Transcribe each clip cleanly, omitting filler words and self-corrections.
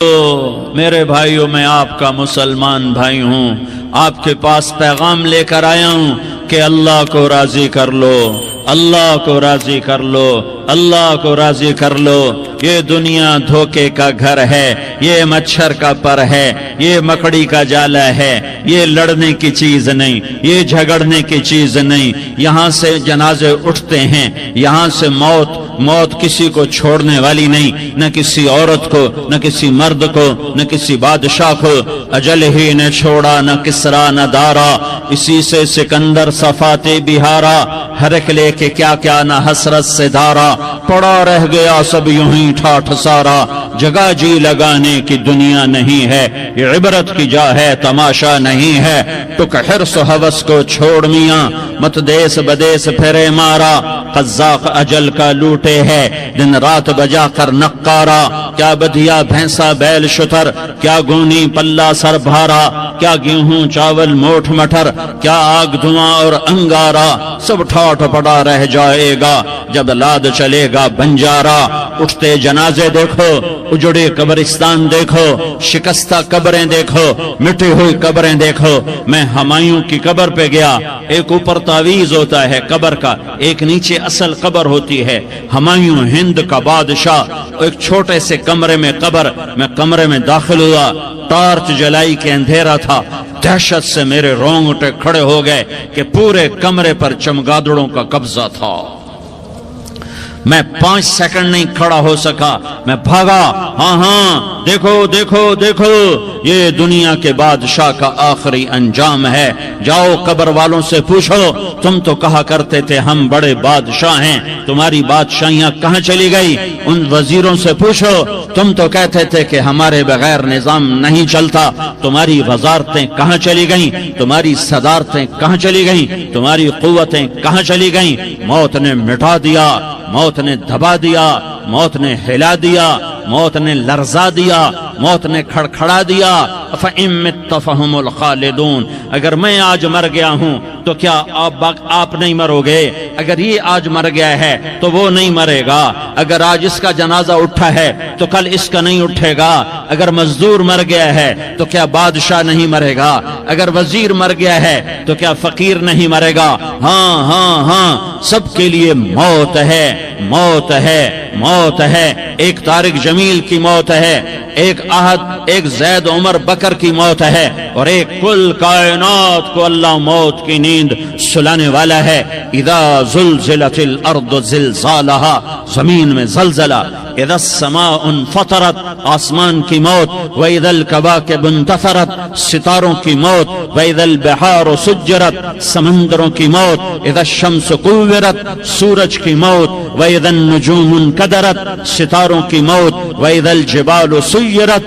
تو میرے بھائیوں، میں آپ کا مسلمان بھائی ہوں، آپ کے پاس پیغام لے کر آیا ہوں کہ اللہ کو راضی کر لو، اللہ کو راضی کر لو، اللہ کو راضی کر لو۔ یہ دنیا دھوکے کا گھر ہے، یہ مچھر کا پر ہے، یہ مکڑی کا جالا ہے، یہ لڑنے کی چیز نہیں، یہ جھگڑنے کی چیز نہیں۔ یہاں سے جنازے اٹھتے ہیں، یہاں سے موت کسی کو چھوڑنے والی نہیں، نہ کسی عورت کو، نہ کسی مرد کو، نہ کسی بادشاہ کو۔ اجل ہی نے چھوڑا نہ کسرا نہ دارا، اسی سے سکندر صفاتے بہارا۔ ہرکلے کے کیا کیا نہ حسرت سے دھارا، پڑا رہ گیا سب یوں ہی ٹھاٹھ سارا۔ جگہ جی لگانے کی دنیا نہیں ہے، یہ عبرت کی جا ہے تماشا نہیں ہے۔ ٹک حرص و ہوس کو چھوڑ میاں، مت دیس بدیس پھرے مارا۔ قزاق اجل کا لوٹے ہے، دن رات بجا کر نقارا۔ کیا بدھیا بھینسا بیل شتر، کیا گونی پلہ سر بھارا۔ کیا گیہوں چاول موٹھ مٹر، کیا آگ دھواں اور انگارا۔ سب ٹھاٹھ پڑا رہ جائے گا جب لاد چلے گا بنجارا۔ اٹھتے جنازے دیکھو، اجڑے قبرستان دیکھو، شکستہ قبریں دیکھو، مٹی ہوئی قبریں دیکھو۔ میں ہمایوں کی قبر پہ گیا، ایک اوپر تعویذ ہوتا ہے قبر کا، ایک نیچے اصل قبر ہوتی ہے۔ ہمایوں ہند کا بادشاہ، ایک چھوٹے سے کمرے میں قبر، میں کمرے میں داخل ہوا، ٹارچ جلائی کے اندھیرا تھا۔ دہشت سے میرے رونگٹے کھڑے ہو گئے کہ پورے کمرے پر چمگادڑوں کا قبضہ تھا۔ میں 5 سیکنڈ نہیں کھڑا ہو سکا، میں بھاگا۔ ہاں دیکھو دیکھو دیکھو، یہ دنیا کے بادشاہ کا آخری انجام ہے۔ جاؤ قبر والوں سے پوچھو، تم تو کہا کرتے تھے ہم بڑے بادشاہ ہیں، تمہاری بادشاہیاں کہاں چلی گئی؟ ان وزیروں سے پوچھو، تم تو کہتے تھے کہ ہمارے بغیر نظام نہیں چلتا، تمہاری وزارتیں کہاں چلی گئیں؟ تمہاری صدارتیں کہاں چلی گئیں؟ تمہاری قوتیں کہاں چلی گئیں؟ موت نے مٹا دیا، موت نے دبا دیا، موت نے ہلا دیا، موت نے لرزا دیا، موت نے کھڑکھڑا دیا۔ فَإِن مِتَّ فَهُمُ الْخَالِدُونَ، اگر میں آج مر گیا ہوں تو کیا آپ نہیں مرو گے؟ اگر یہ آج مر گیا ہے تو وہ نہیں مرے گا۔ اگر آج اس کا جنازہ اٹھا ہے تو کل اس کا نہیں اٹھے گا۔ اگر مزدور مر گیا ہے تو کیا بادشاہ نہیں مرے گا؟ اگر وزیر مر گیا ہے تو کیا فقیر نہیں مرے گا؟ ہاں ہاں ہاں، سب کے لیے موت ہے، موت ہے، موت ہے۔ ایک طارق جمیل کی موت ہے، ایک زید عمر بکر کی موت ہے، اور ایک کل کائنات کو اللہ موت کی نیند سلانے والا ہے۔ اذا زلزلت الارض زلزالہا، زمین میں زلزلہ۔ اذا السماء انفطرت، آسمان کی موت۔ واذا الکواکب انتثرت، ستاروں کی موت۔ واذا البحار سجرت، سمندروں کی موت۔ اذا الشمس کورت، سورج کی موت۔ واذا النجوم انکدرت، ستاروں کی موت۔ واذا الجبال سیرت،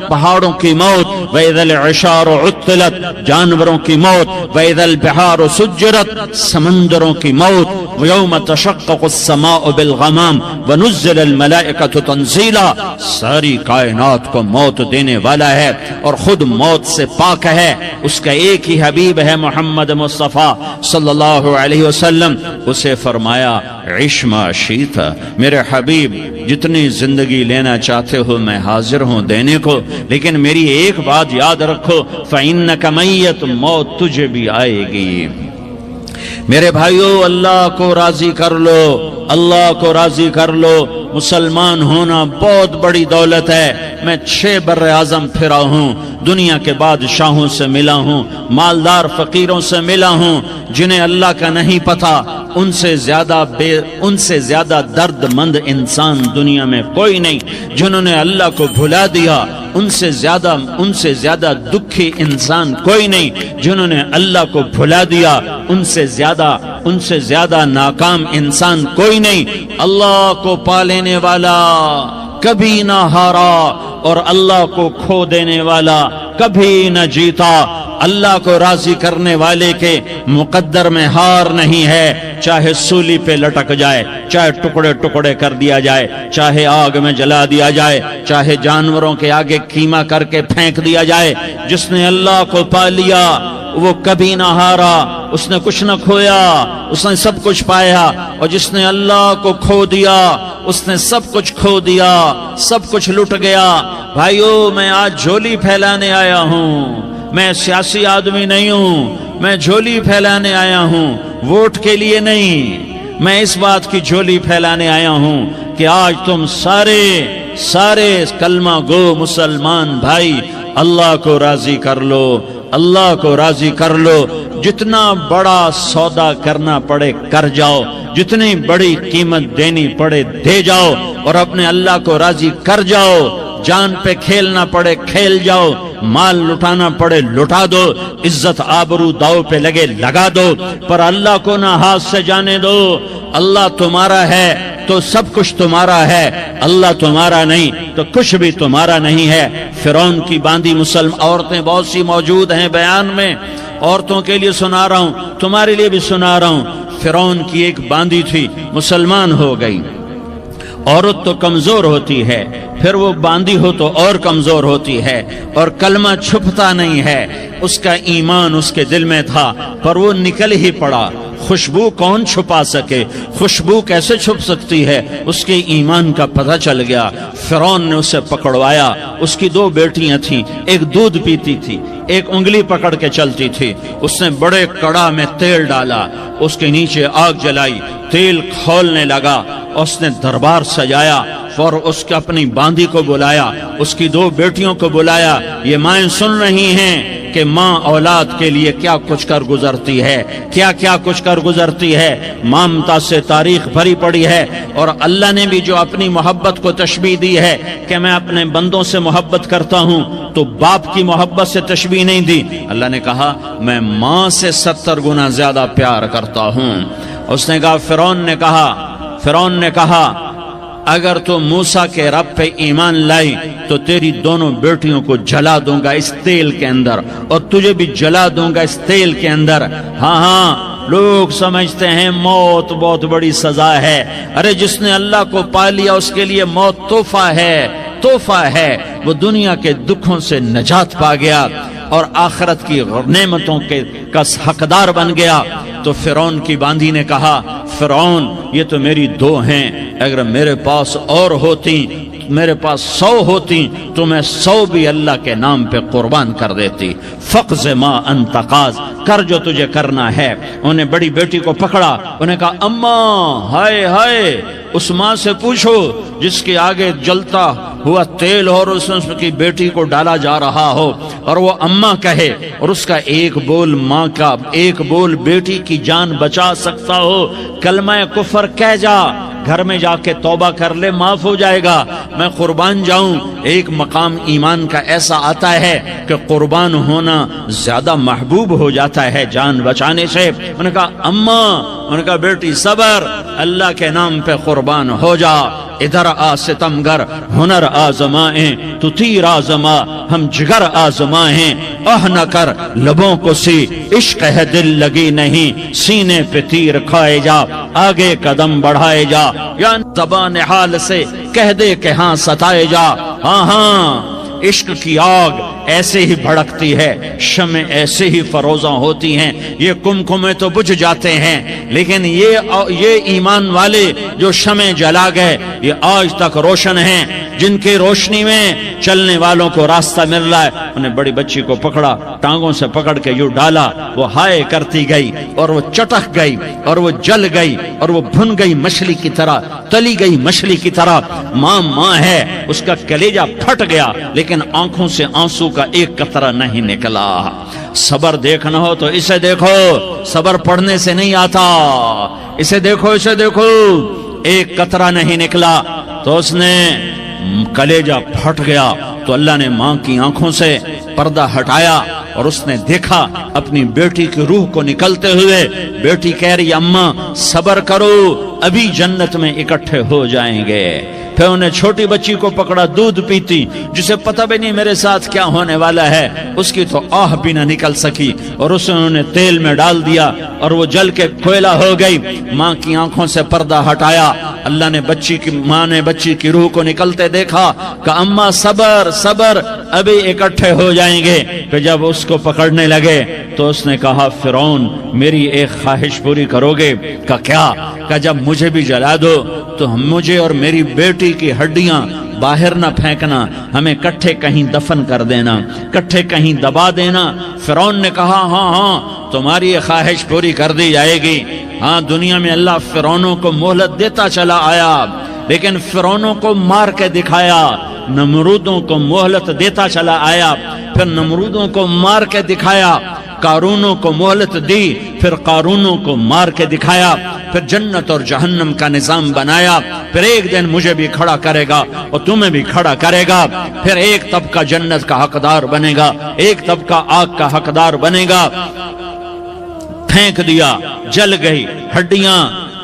پہاڑوں کی موت۔ واذا العشار عطلت، جانوروں کی موت۔ واذا البحار سجرت، سمندروں کی موت۔ ویوم تشقق السماء بالغمام ونزل الملائکۃ تنزیلا، ساری کائنات کو موت دینے والا ہے اور خود موت سے پاک ہے۔ اس کا ایک ہی حبیب ہے محمد مصطفیٰ صلی اللہ علیہ وسلم۔ اسے فرمایا عش ما شئت، میرے حبیب جتنی زندگی لینا چاہتے ہو میں حاضر ہوں دینے کو، لیکن میری ایک بات یاد رکھو، فإنک میت، موت تجھے بھی آئے گی۔ میرے بھائیو، اللہ کو راضی کر لو، اللہ کو راضی کر لو۔ مسلمان ہونا بہت بڑی دولت ہے۔ میں 6 بر اعظم پھرا ہوں، دنیا کے بادشاہوں سے ملا ہوں، مالدار فقیروں سے ملا ہوں، جنہیں اللہ کا نہیں پتا۔ ان سے زیادہ درد مند انسان دنیا میں کوئی نہیں۔ جنہوں نے اللہ کو بھلا دیا، ان سے زیادہ دکھی انسان کوئی نہیں۔ جنہوں نے اللہ کو بھلا دیا، ان سے زیادہ ناکام انسان کوئی نہیں۔ اللہ کو پا لینے والا کبھی نہ ہارا، اور اللہ کو کھو دینے والا کبھی نہ جیتا۔ اللہ کو راضی کرنے والے کے مقدر میں ہار نہیں ہے، چاہے سولی پہ لٹک جائے، چاہے ٹکڑے ٹکڑے کر دیا جائے، چاہے آگ میں جلا دیا جائے، چاہے جانوروں کے آگے کیما کر کے پھینک دیا جائے۔ جس نے اللہ کو پا لیا وہ کبھی نہ ہارا، اس نے کچھ نہ کھویا، اس نے سب کچھ پایا، اور جس نے اللہ کو کھو دیا اس نے سب کچھ کھو دیا، سب کچھ لٹ گیا۔ بھائیو، میں آج جھولی پھیلانے آیا ہوں، میں سیاسی آدمی نہیں ہوں، میں جھولی پھیلانے آیا ہوں، ووٹ کے لیے نہیں۔ میں اس بات کی جھولی پھیلانے آیا ہوں کہ آج تم سارے کلمہ گو مسلمان بھائی اللہ کو راضی کر لو، اللہ کو راضی کر لو۔ جتنا بڑا سودا کرنا پڑے کر جاؤ، جتنی بڑی قیمت دینی پڑے دے جاؤ، اور اپنے اللہ کو راضی کر جاؤ۔ جان پہ کھیلنا پڑے کھیل جاؤ، مال لٹانا پڑے لٹا دو، عزت آبرو داؤ پہ لگے لگا دو، پر اللہ کو نہ ہاتھ سے جانے دو۔ اللہ تمہارا ہے تو سب کچھ تمہارا ہے، اللہ تمہارا نہیں تو کچھ بھی تمہارا نہیں ہے۔ فرعون کی باندھی مسلم عورتیں بہت سی موجود ہیں بیان میں، عورتوں کے لیے سنا رہا ہوں، تمہارے لیے بھی سنا رہا ہوں۔ فرعون کی ایک باندھی تھی، مسلمان ہو گئی۔ عورت تو کمزور ہوتی ہے، پھر وہ باندھی ہو تو اور کمزور ہوتی ہے، اور کلمہ چھپتا نہیں ہے۔ اس کا ایمان اس کے دل میں تھا، پر وہ نکل ہی پڑا۔ خوشبو کون چھپا سکے؟ خوشبو کیسے چھپ سکتی ہے؟ اس کے ایمان کا پتہ چل گیا۔ فرعون نے اسے پکڑوایا۔ اس کی 2 بیٹیاں تھیں، ایک دودھ پیتی تھی، ایک انگلی پکڑ کے چلتی تھی۔ اس نے بڑے کڑا میں تیل ڈالا، اس کے نیچے آگ جلائی، تیل کھولنے لگا، اس نے دربار سجایا، اور اس کے اپنی باندھی کو بلایا، اس کی 2 بیٹیوں کو بلایا۔ یہ مائیں سن رہی ہیں کہ ماں اولاد کے لیے کیا کچھ کر گزرتی ہے، کیا کچھ کر گزرتی ہے۔ مامتا سے تاریخ بھری پڑی ہے، اور اللہ نے بھی جو اپنی محبت کو تشبیہ دی ہے کہ میں اپنے بندوں سے محبت کرتا ہوں، تو باپ کی محبت سے تشبیہ نہیں دی۔ اللہ نے کہا میں ماں سے 70 گنا زیادہ پیار کرتا ہوں۔ اس نے کہا فرعون نے کہا اگر تو موسیٰ کے رب پہ ایمان لائی تو تیری دونوں بیٹیوں کو جلا دوں گا اس تیل کے اندر، اور تجھے بھی جلا دوں گا اس تیل کے اندر۔ ہاں لوگ سمجھتے ہیں موت بہت بڑی سزا ہے۔ ارے جس نے اللہ کو پا لیا اس کے لیے موت تحفہ ہے۔ وہ دنیا کے دکھوں سے نجات پا گیا اور آخرت کی نعمتوں کا حقدار بن گیا۔ تو فرعون کی باندھی نے کہا فرعون یہ تو میری 2 ہیں، اگر میرے پاس اور ہوتی، میرے پاس 100 ہوتی تو میں 100 بھی اللہ کے نام پہ قربان کر دیتی۔ فقض ما انت قاض، کر جو تجھے کرنا ہے۔ انہیں بڑی بیٹی کو پکڑا، انہیں کہا اماں ہائے اس ماں سے پوچھو جس کے آگے جلتا ہوا تیل اور اس کی بیٹی کو ڈالا جا رہا ہو، اور وہ اماں کہے، اور اس کا ایک بول ماں کا، ایک بول بیٹی کی جان بچا سکتا ہو۔ کلمہ کفر کہہ جا، گھر میں جا کے توبہ کر لے، معاف ہو جائے گا۔ میں قربان جاؤں۔ ایک مقام ایمان کا ایسا آتا ہے کہ قربان ہونا زیادہ محبوب ہو جاتا ہے جان بچانے سے۔ انہوں نے کہا اماں، انہوں نے کہا بیٹی صبر، اللہ کے نام پہ قربان ہو جا۔ ادھر آ ستمگر، ہنر آزمائیں تو تیر آزما، ہم جگر آزمائیں نہ کر لبوں کو سی، عشق ہے دل لگی نہیں، سینے پہ تیر کھائے جا، آگے قدم بڑھائے جا، یا زبان حال سے کہہ دے کہ ہاں ستائے جا۔ ہاں عشق کی آگ ایسے ہی بھڑکتی ہے، شمع ایسے ہی فروزاں ہوتی ہیں، یہ کمکمے تو بجھ جاتے ہیں، لیکن یہ ایمان والے جو شمع جلا گئے یہ آج تک روشن ہیں، جن کی روشنی میں چلنے والوں کو راستہ مل رہا ہے۔ انہیں بڑی بچی کو پکڑا، ٹانگوں سے پکڑ کے یوں ڈالا، وہ ہائے کرتی گئی اور وہ چٹک گئی اور وہ جل گئی اور وہ بھن گئی مچھلی کی طرح، تلی گئی مچھلی کی طرح۔ ماں ہے، اس کا کلیجہ پھٹ گیا، لیکن آنکھوں سے آنسو کا ایک قطرہ نہیں نکلا۔ صبر دیکھنا ہو تو اسے دیکھو، صبر پڑھنے سے نہیں آتا، اسے دیکھو ایک قطرہ نہیں نکلا تو اس نے کلیجہ پھٹ گیا۔ تو اللہ نے ماں کی آنکھوں سے پردہ ہٹایا اور اس نے دیکھا اپنی بیٹی کی روح کو نکلتے ہوئے۔ بیٹی کہہ رہی اماں صبر کرو، ابھی جنت میں اکٹھے ہو جائیں گے۔ پھر انہیں چھوٹی بچی کو پکڑا، دودھ پیتی، جسے پتہ بھی نہیں میرے ساتھ کیا ہونے والا ہے، اس کی تو آہ بھی نہ نکل سکی، اور اسے انہوں نے تیل میں ڈال دیا اور وہ جل کے کوئلہ ہو گئی۔ ماں کی آنکھوں سے پردہ ہٹایا، اللہ نے ماں نے بچی کی روح کو نکلتے دیکھا کہ اماں صبر، ابھی اکٹھے ہو جائیں گے۔ کہ جب اس کو پکڑنے لگے تو اس نے کہا فرعون میری ایک خواہش پوری کرو گے؟ کہ کیا؟ کہ جب مجھے بھی جلا دو تو مجھے اور میری بیٹی کی ہڈیاں باہر نہ پھینکنا، ہمیں کٹھے کہیں دفن کر دینا، کٹھے کہیں دبا دینا۔ فرعون نے کہا ہاں ہاں تمہاری یہ خواہش پوری کر دی جائے گی۔ ہاں دنیا میں اللہ فرعونوں کو مہلت دیتا چلا آیا، لیکن فرعونوں کو مار کے دکھایا، نمرودوں کو مہلت دیتا چلا آیا، پھر نمرودوں کو مار کے دکھایا، قارونوں کو مہلت دی، پھر قارونوں کو مار کے دکھایا، پھر جنت اور جہنم کا نظام بنایا، پھر ایک دن مجھے بھی کھڑا کرے گا اور تمہیں بھی کھڑا کرے گا، پھر ایک طبقہ جنت کا حقدار بنے گا، ایک طبقہ آگ کا حقدار بنے گا۔ پھینک دیا، جل گئی،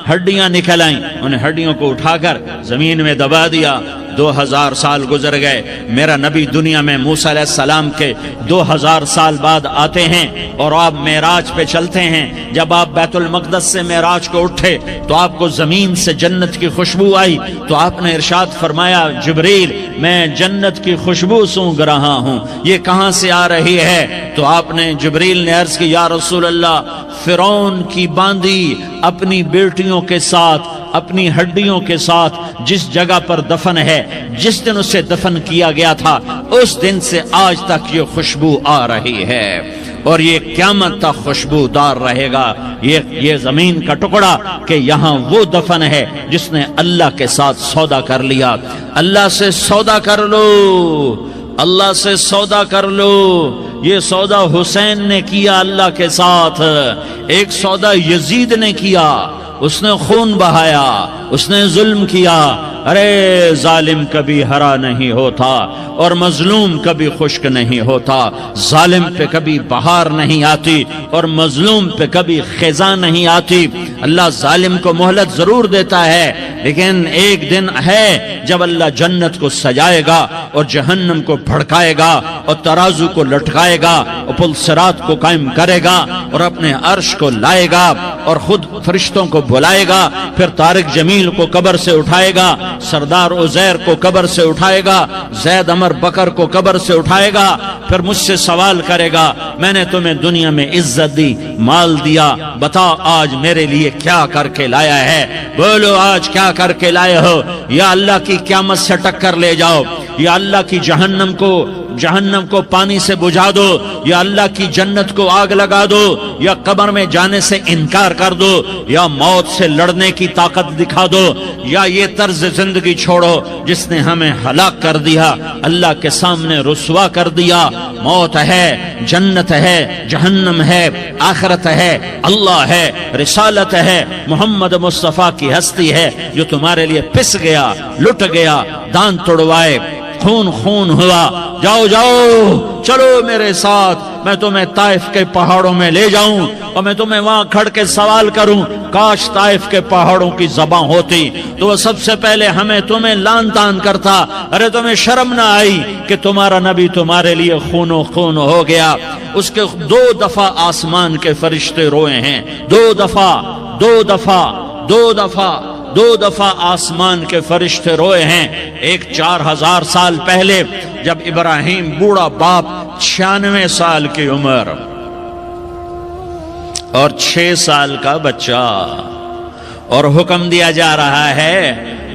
ہڈیاں نکل آئیں، انہیں ہڈیوں کو اٹھا کر زمین میں دبا دیا۔ 2000 سال گزر گئے، میرا نبی دنیا میں موسیٰ علیہ السلام کے 2000 سال بعد آتے ہیں اور آپ معراج پہ چلتے ہیں۔ جب آپ بیت المقدس سے معراج کو اٹھے تو آپ کو زمین سے جنت کی خوشبو آئی، تو آپ نے ارشاد فرمایا جبریل میں جنت کی خوشبو سونگ رہا ہوں، یہ کہاں سے آ رہی ہے؟ تو آپ نے جبریل نے عرض کی یا رسول اللہ فرعون کی باندی اپنی بیٹیوں کے ساتھ، اپنی ہڈیوں کے ساتھ جس جگہ پر دفن ہے، جس دن اسے دفن کیا گیا تھا اس دن سے آج تک یہ خوشبو آ رہی ہے، اور یہ قیامت تک خوشبودار رہے گا۔ یہ زمین کا ٹکڑا کہ یہاں وہ دفن ہے جس نے اللہ کے ساتھ سودا کر لیا۔ اللہ سے سودا کر لو، اللہ سے سودا کر لو۔ یہ سودا حسین نے کیا اللہ کے ساتھ، ایک سودا یزید نے کیا، اس نے خون بہایا، اس نے ظلم کیا۔ ارے ظالم کبھی ہرا نہیں ہوتا اور مظلوم کبھی خشک نہیں ہوتا، ظالم پہ کبھی بہار نہیں آتی اور مظلوم پہ کبھی خزاں نہیں آتی۔ اللہ ظالم کو مہلت ضرور دیتا ہے، لیکن ایک دن ہے جب اللہ جنت کو سجائے گا اور جہنم کو بھڑکائے گا اور ترازو کو لٹکائے گا اور پل صراط کو قائم کرے گا اور اپنے عرش کو لائے گا اور خود فرشتوں کو بلائے گا، پھر طارق جمیل کو قبر سے اٹھائے گا، سردار عزیر کو قبر سے اٹھائے گا، زید عمر بکر کو قبر سے اٹھائے گا، پھر مجھ سے سوال کرے گا میں نے تمہیں دنیا میں عزت دی، مال دیا، بتا آج میرے لیے کیا کر کے لایا ہے؟ بولو آج کیا کر کے لائے ہو؟ یا اللہ کی قیامت سے ٹکر لے جاؤ، یا اللہ کی جہنم کو پانی سے بجھا دو، یا اللہ کی جنت کو آگ لگا دو، یا قبر میں جانے سے انکار کر دو، یا موت سے لڑنے کی طاقت دکھا دو، یا یہ طرز زندگی چھوڑو جس نے ہمیں ہلاک کر دیا، اللہ کے سامنے رسوا کر دیا۔ موت ہے، جنت ہے، جہنم ہے، آخرت ہے، اللہ ہے، رسالت ہے، محمد مصطفیٰ کی ہستی ہے جو تمہارے لیے پس گیا، لٹ گیا، دان توڑوائے، خون ہوا۔ جاؤ چلو میرے ساتھ، میں تمہیں طائف کے پہاڑوں میں لے جاؤں اور میں تمہیں وہاں کھڑ کے سوال کروں، کاش طائف کے پہاڑوں کی زبان ہوتی تو وہ سب سے پہلے تمہیں لان تان کرتا۔ ارے تمہیں شرم نہ آئی کہ تمہارا نبی تمہارے لیے خون ہو گیا؟ اس کے 2 دفعہ آسمان کے فرشتے روئے ہیں، 2 دفعہ آسمان کے فرشتے روئے ہیں۔ ایک 4000 سال پہلے جب ابراہیم بوڑھا باپ 96 سال کی عمر اور 6 سال کا بچہ، اور حکم دیا جا رہا ہے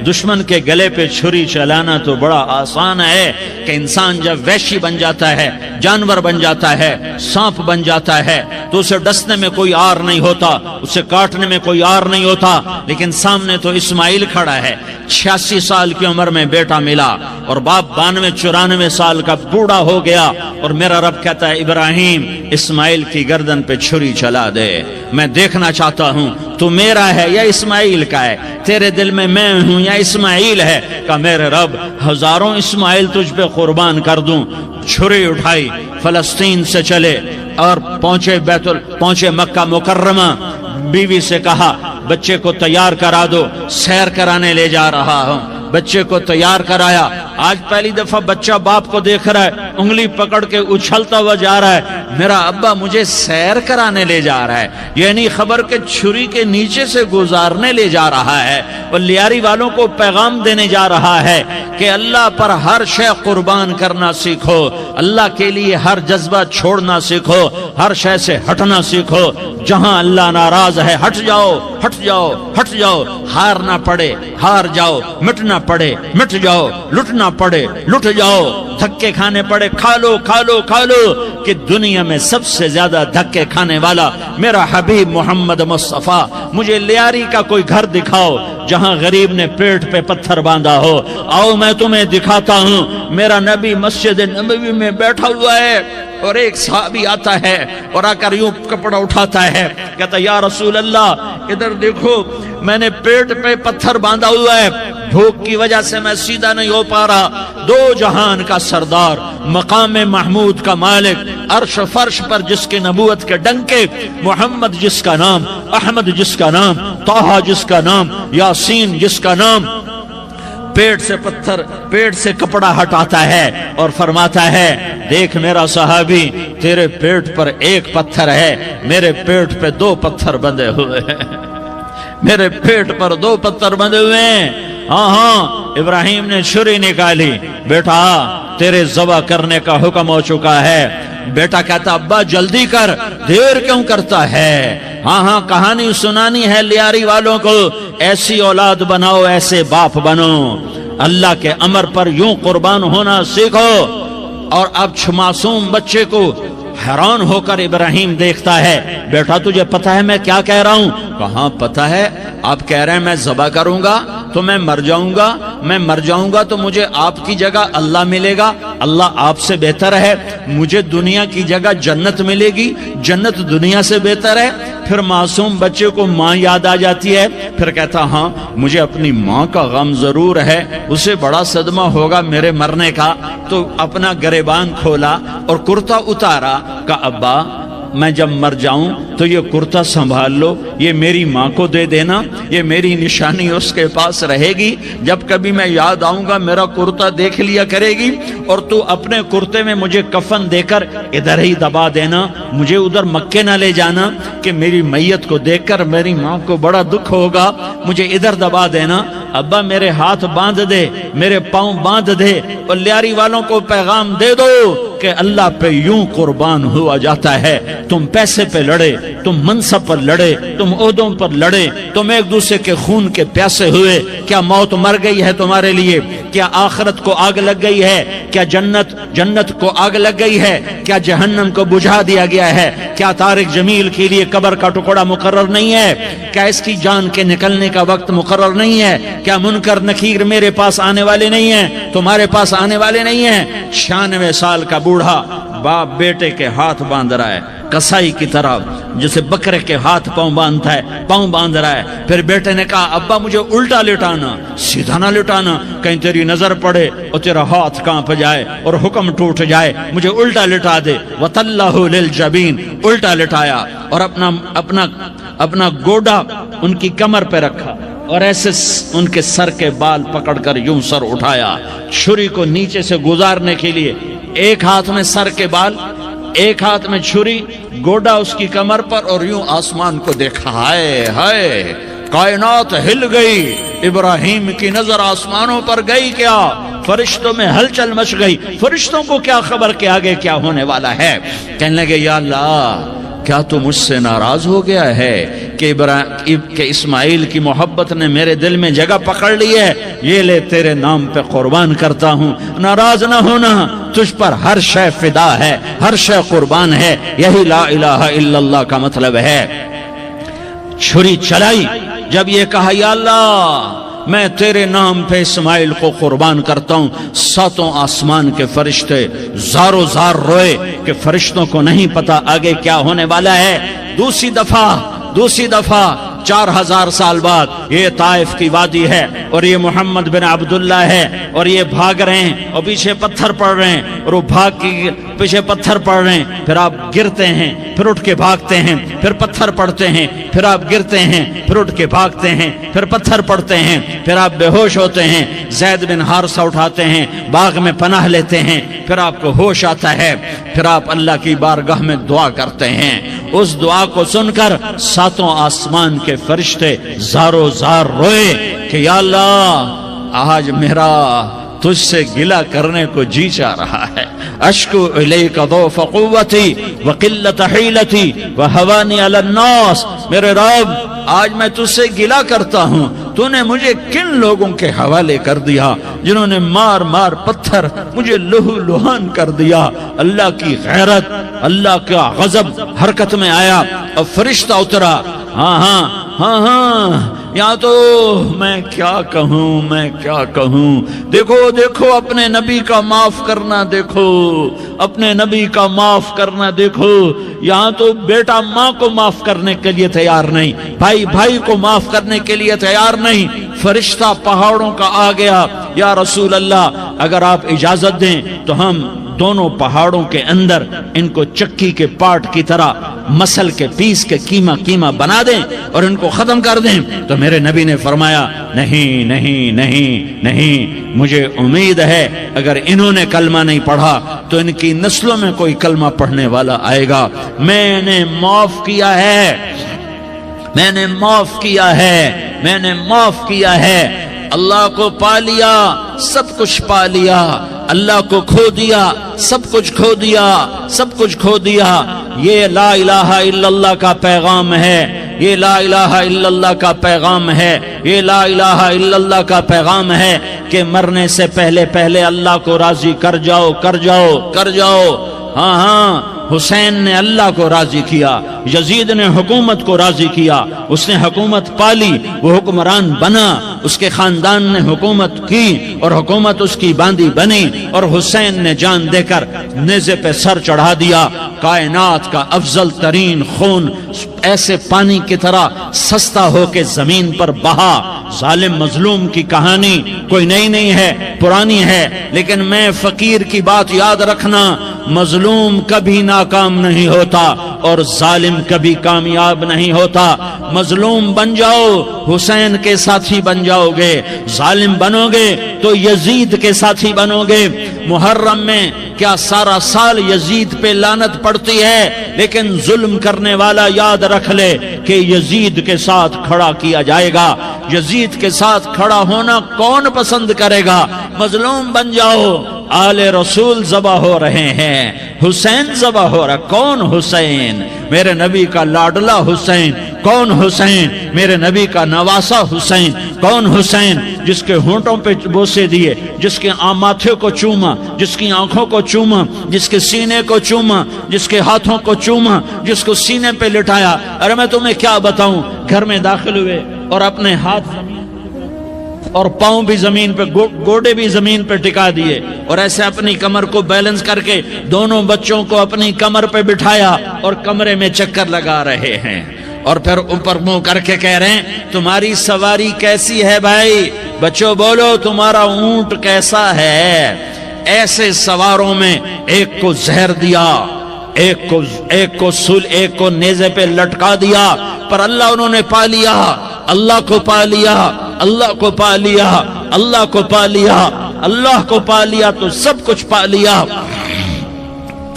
دشمن کے گلے پہ چھری چلانا تو بڑا آسان ہے کہ انسان جب وحشی بن جاتا ہے، جانور بن جاتا ہے، سانپ بن جاتا ہے تو اسے ڈسنے میں کوئی آر نہیں ہوتا، اسے کاٹنے میں کوئی آر نہیں ہوتا، لیکن سامنے تو اسماعیل کھڑا ہے، 86 سال کی عمر میں بیٹا ملا اور باپ 92-94 سال کا بوڑھا ہو گیا، اور میرا رب کہتا ہے ابراہیم اسماعیل کی گردن پہ چھری چلا دے، میں دیکھنا چاہتا ہوں تو میرا ہے یا اسماعیل کا ہے، تیرے دل میں میں ہوں یا اسماعیل ہے؟ کہ میرے رب ہزاروں اسماعیل تجھ پہ قربان کر دوں۔ چھری اٹھائی، فلسطین سے چلے اور پہنچے مکہ مکرمہ، بیوی سے کہا بچے کو تیار کرا دو، سیر کرانے لے جا رہا ہوں، بچے کو تیار کرایا، آج پہلی دفعہ بچہ باپ کو دیکھ رہا ہے، انگلی پکڑ کے اچھلتا ہوا جا رہا ہے، میرا ابا مجھے سیر کرانے لے جا رہا ہے، یعنی خبر کے چھری کے نیچے سے گزارنے لے جا رہا ہے، اور لیاری والوں کو پیغام دینے جا رہا ہے کہ اللہ پر ہر شے قربان کرنا سیکھو، اللہ کے لیے ہر جذبہ چھوڑنا سیکھو، ہر شے سے ہٹنا سیکھو، جہاں اللہ ناراض ہے ہٹ جاؤ، ہٹ جاؤ، ہٹ جاؤ، ہارنا پڑے ہار جاؤ، مٹنا پڑے مٹ جاؤ، لٹنا پڑے لٹ جاؤ، دھکے کھانے پڑے کھا لو کھا لو کھا لو، کہ دنیا میں سب سے زیادہ دھکے کھانے والا میرا حبیب محمد مصطفیٰ، مجھے لیاری کا کوئی گھر دکھاؤ جہاں غریب نے پیٹ پہ پتھر باندھا ہو، آؤ میں تمہیں دکھاتا ہوں، میرا نبی مسجد نبوی میں بیٹھا ہوا ہے، اور ایک صحابی آتا ہے اور آ کر یوں کپڑا اٹھاتا ہے، کہتا یا رسول اللہ ادھر دیکھو، میں نے پیٹ پہ پتھر باندھا ہوا ہے، بھوک کی وجہ سے میں سیدھا نہیں ہو پا رہا، دو جہان کا سردار، مقام محمود کا مالک، عرش فرش پر جس کی نبوت کے ڈنکے، محمد جس کا نام، احمد جس کا نام، طٰہٰ جس کا نام، یاسین جس کا نام، پیٹ سے پتھر، پیٹ سے کپڑا ہٹاتا ہے اور فرماتا ہے دیکھ میرا صحابی، تیرے پیٹ پر ایک پتھر ہے، میرے پیٹ پہ دو پتھر بندھے ہوئے ہیں، میرے پیٹ پر دو پتھر بندھے ہوئے ہیں۔ ہاں ہاں، ابراہیم نے چھری نکالی، بیٹا تیرے ذبح کرنے کا حکم ہو چکا ہے۔ بیٹا کہتا ابا جلدی کر، دیر کیوں کرتا ہے؟ ہاں ہاں، کہانی سنانی ہے لیاری والوں کو، ایسی اولاد بناؤ، ایسے باپ بنو، اللہ کے امر پر یوں قربان ہونا سیکھو۔ اور اب معصوم بچے کو حیران ہو کر ابراہیم دیکھتا ہے، بیٹا تجھے پتا ہے میں کیا کہہ رہا ہوں؟ کہاں پتا ہے، آپ کہہ رہے ہیں میں ذبح کروں گا تو میں مر جاؤں گا، میں مر جاؤں گا تو مجھے آپ کی جگہ اللہ ملے گا، اللہ آپ سے بہتر ہے، مجھے دنیا کی جگہ جنت ملے گی، جنت دنیا سے بہتر ہے۔ پھر معصوم بچے کو ماں یاد آ جاتی ہے، پھر کہتا ہاں مجھے اپنی ماں کا غم ضرور ہے، اسے بڑا صدمہ ہوگا میرے مرنے کا، تو اپنا گریبان کھولا اور کرتا اتارا، کہا ابا میں جب مر جاؤں تو یہ کرتا سنبھال لو، یہ میری ماں کو دے دینا، یہ میری نشانی اس کے پاس رہے گی، جب کبھی میں یاد آؤں گا میرا کرتا دیکھ لیا کرے گی، اور تو اپنے کرتے میں مجھے کفن دے کر ادھر ہی دبا دینا، مجھے ادھر مکے نہ لے جانا کہ میری میت کو دیکھ کر میری ماں کو بڑا دکھ ہوگا، مجھے ادھر دبا دینا۔ ابا میرے ہاتھ باندھ دے، میرے پاؤں باندھ دے، اور لیاری والوں کو پیغام دے دو کہ اللہ پہ یوں قربان ہوا جاتا ہے۔ تم پیسے پہ لڑے، تم منصب پر لڑے، تم عہدوں پر لڑے، تم ایک دوسرے کے خون کے پیاسے ہوئے، کیا موت مر گئی ہے تمہارے لیے؟ کیا آخرت کو آگ لگ گئی ہے؟ کیا جنت کو آگ لگ گئی ہے؟ کیا جہنم کو بجھا دیا گیا ہے؟ کیا طارق جمیل کے لیے قبر کا ٹکڑا مقرر نہیں ہے؟ کیا اس کی جان کے نکلنے کا وقت مقرر نہیں ہے؟ کیا منکر نکیر میرے پاس آنے والے نہیں ہیں، تمہارے پاس آنے والے نہیں ہیں؟ 96 سال کا بوڑھا باپ بیٹے کے ہاتھ باندھ رہا ہے کسائی کی طرح، جسے بکرے کے ہاتھ پاؤں باندھتا ہے، پاؤں باندھ رہا ہے۔ پھر بیٹے نے کہا ابا مجھے الٹا لٹانا، سیدھا نہ لٹانا، کہیں تیری نظر پڑے اور تیرا ہاتھ کانپ جائے اور حکم ٹوٹ جائے، مجھے الٹا لٹا دے۔ وَتَلَّهُ لِلْجَبِينِ، الٹا لٹایا اور اپنا گوڈا ان کی کمر پہ رکھا، اور ایسے ان کے سر کے بال پکڑ کر یوں سر اٹھایا، چھری کو نیچے سے گزارنے کے لیے، ایک ہاتھ میں سر کے بال، ایک ہاتھ میں چھری، گوڈا اس کی کمر پر، اور یوں آسمان کو دیکھا۔ ہائے ہائے، کائنات ہل گئی، ابراہیم کی نظر آسمانوں پر گئی، کیا فرشتوں میں ہلچل مچ گئی، فرشتوں کو کیا خبر کہ آگے کیا ہونے والا ہے؟ کہنے لگے یا اللہ کیا تو مجھ سے ناراض ہو گیا ہے کہ اسماعیل کی محبت نے میرے دل میں جگہ پکڑ لی ہے؟ یہ لے تیرے نام پہ قربان کرتا ہوں، ناراض نہ ہونا، تجھ پر ہر شے فدا ہے، ہر شے قربان ہے، یہی لا الہ الا اللہ کا مطلب ہے۔ چھری چلائی، جب یہ کہا یا اللہ میں تیرے نام پہ اسماعیل کو قربان کرتا ہوں، ساتوں آسمان کے فرشتے زارو زار روئے کہ فرشتوں کو نہیں پتا آگے کیا ہونے والا ہے۔ دوسری دفعہ 4000 سال بعد یہ طائف کی وادی ہے، اور یہ محمد بن عبداللہ ہے، اور یہ بھاگ رہے ہیں اور پیچھے پتھر پڑ رہے ہیں، اور وہ پیچھے پتھر پڑ رہے ہیں، پھر آپ گرتے ہیں، پھر اٹھ کے بھاگتے ہیں، پھر پتھر پڑتے ہیں، پھر آپ گرتے ہیں، پھر اٹھ کے بھاگتے ہیں، پھر پتھر پڑتے ہیں، پھر آپ بے ہوش ہوتے ہیں، زید بن حارثہ اٹھاتے ہیں، باغ میں پناہ لیتے ہیں، پھر آپ کو ہوش آتا ہے، پھر آپ اللہ کی بارگاہ میں دعا کرتے ہیں۔ اس دعا کو سن کر ساتوں آسمان کے فرشتے زارو زار روئے کہ یا اللہ، آج میرا تجھ سے گلہ کرنے کو جی چاہ رہا ہے۔ اشکو الیک ضعف قوتی وقلت حیلتی وہوانی علی الناس، میرے رب آج میں تجھ سے گلہ کرتا ہوں، تو نے مجھے کن لوگوں کے حوالے کر دیا جنہوں نے مار مار پتھر مجھے لہو لہان کر دیا۔ اللہ کی غیرت، اللہ کا غضب حرکت میں آیا اور فرشتہ اترا۔ ہاں ہاں ہاں ہاں، یا تو میں کیا کہوں، میں کیا کہوں، دیکھو دیکھو اپنے نبی کا معاف کرنا، دیکھو اپنے نبی کا معاف کرنا، دیکھو یہاں تو بیٹا ماں کو معاف کرنے کے لیے تیار نہیں، بھائی بھائی کو معاف کرنے کے لیے تیار نہیں۔ فرشتہ پہاڑوں کا آ گیا، یا رسول اللہ اگر آپ اجازت دیں تو ہم دونوں پہاڑوں کے اندر ان کو چکی کے پاٹ کی طرح مسل کے پیس کے کیما کیما بنا دیں اور ان کو ختم کر دیں۔ تو میرے نبی نے فرمایا نہیں نہیں نہیں نہیں، مجھے امید ہے اگر انہوں نے کلمہ نہیں پڑھا تو ان کی نسلوں میں کوئی کلمہ پڑھنے والا آئے گا۔ میں نے معاف کیا ہے، میں نے معاف کیا ہے، میں نے معاف کیا ہے۔ اللہ کو پا لیا، سب کچھ پا لیا، اللہ کو کھو دیا، سب کچھ کھو دیا، سب کچھ کھو دیا۔ یہ لا الہ الا اللہ کا پیغام ہے، یہ لا الہ الا اللہ کا پیغام ہے، یہ لا الہ الا اللہ کا پیغام ہے کہ مرنے سے پہلے پہلے اللہ کو راضی کر جاؤ، کر جاؤ، کر جاؤ۔ ہاں ہاں، حسین نے اللہ کو راضی کیا، یزید نے حکومت کو راضی کیا، اس نے حکومت پالی، وہ حکمران بنا، اس کے خاندان نے حکومت کی اور حکومت اس کی باندھی بنی، اور حسین نے جان دے کر نیزے پہ سر چڑھا دیا۔ کائنات کا افضل ترین خون ایسے پانی کی طرح سستا ہو کے زمین پر بہا۔ ظالم مظلوم کی کہانی کوئی نئی نہیں ہے، پرانی ہے، لیکن میں فقیر کی بات یاد رکھنا، مظلوم کبھی ناکام نہیں ہوتا اور ظالم کبھی کامیاب نہیں ہوتا۔ مظلوم بن جاؤ حسین کے ساتھی بن جاؤ گے، ظالم بنو گے تو یزید کے ساتھی بنو گے۔ محرم میں کیا سارا سال یزید پہ لعنت پڑتی ہے، لیکن ظلم کرنے والا یاد رکھ لے کہ یزید کے ساتھ کھڑا کیا جائے گا۔ یزید کے ساتھ کھڑا ہونا کون پسند کرے گا؟ مظلوم بن جاؤ۔ آل رسول ذبح ہو رہے ہیں، حسین ذبح ہو رہا۔ کون حسین؟ میرے نبی کا لاڈلا حسین۔ کون حسین؟ میرے نبی کا نواسا حسین۔ کون حسین؟ جس کے ہونٹوں پہ بوسے دیے، جس کے ماتھے کو چوما، جس کی آنکھوں کو چوما، جس کے سینے کو چوما، جس کے ہاتھوں کو چوما، جس کو سینے پہ لٹایا۔ ارے میں تمہیں کیا بتاؤں، گھر میں داخل ہوئے اور اپنے ہاتھ اور پاؤں بھی زمین پہ، گوڑے بھی زمین پہ ٹکا دیے، اور ایسے اپنی کمر کو بیلنس کر کے دونوں بچوں کو اپنی کمر پہ بٹھایا اور کمرے میں چکر لگا رہے ہیں، اور پھر اوپر منہ کر کے کہہ رہے ہیں تمہاری سواری کیسی ہے بھائی؟ بچوں بولو تمہارا اونٹ کیسا ہے؟ ایسے سواروں میں ایک کو زہر دیا، ایک کو نیزے پہ لٹکا دیا، پر اللہ انہوں نے پا لیا، اللہ کو پا لیا، اللہ کو پا لیا، اللہ کو پا لیا، اللہ کو پا لیا تو سب کچھ پا لیا۔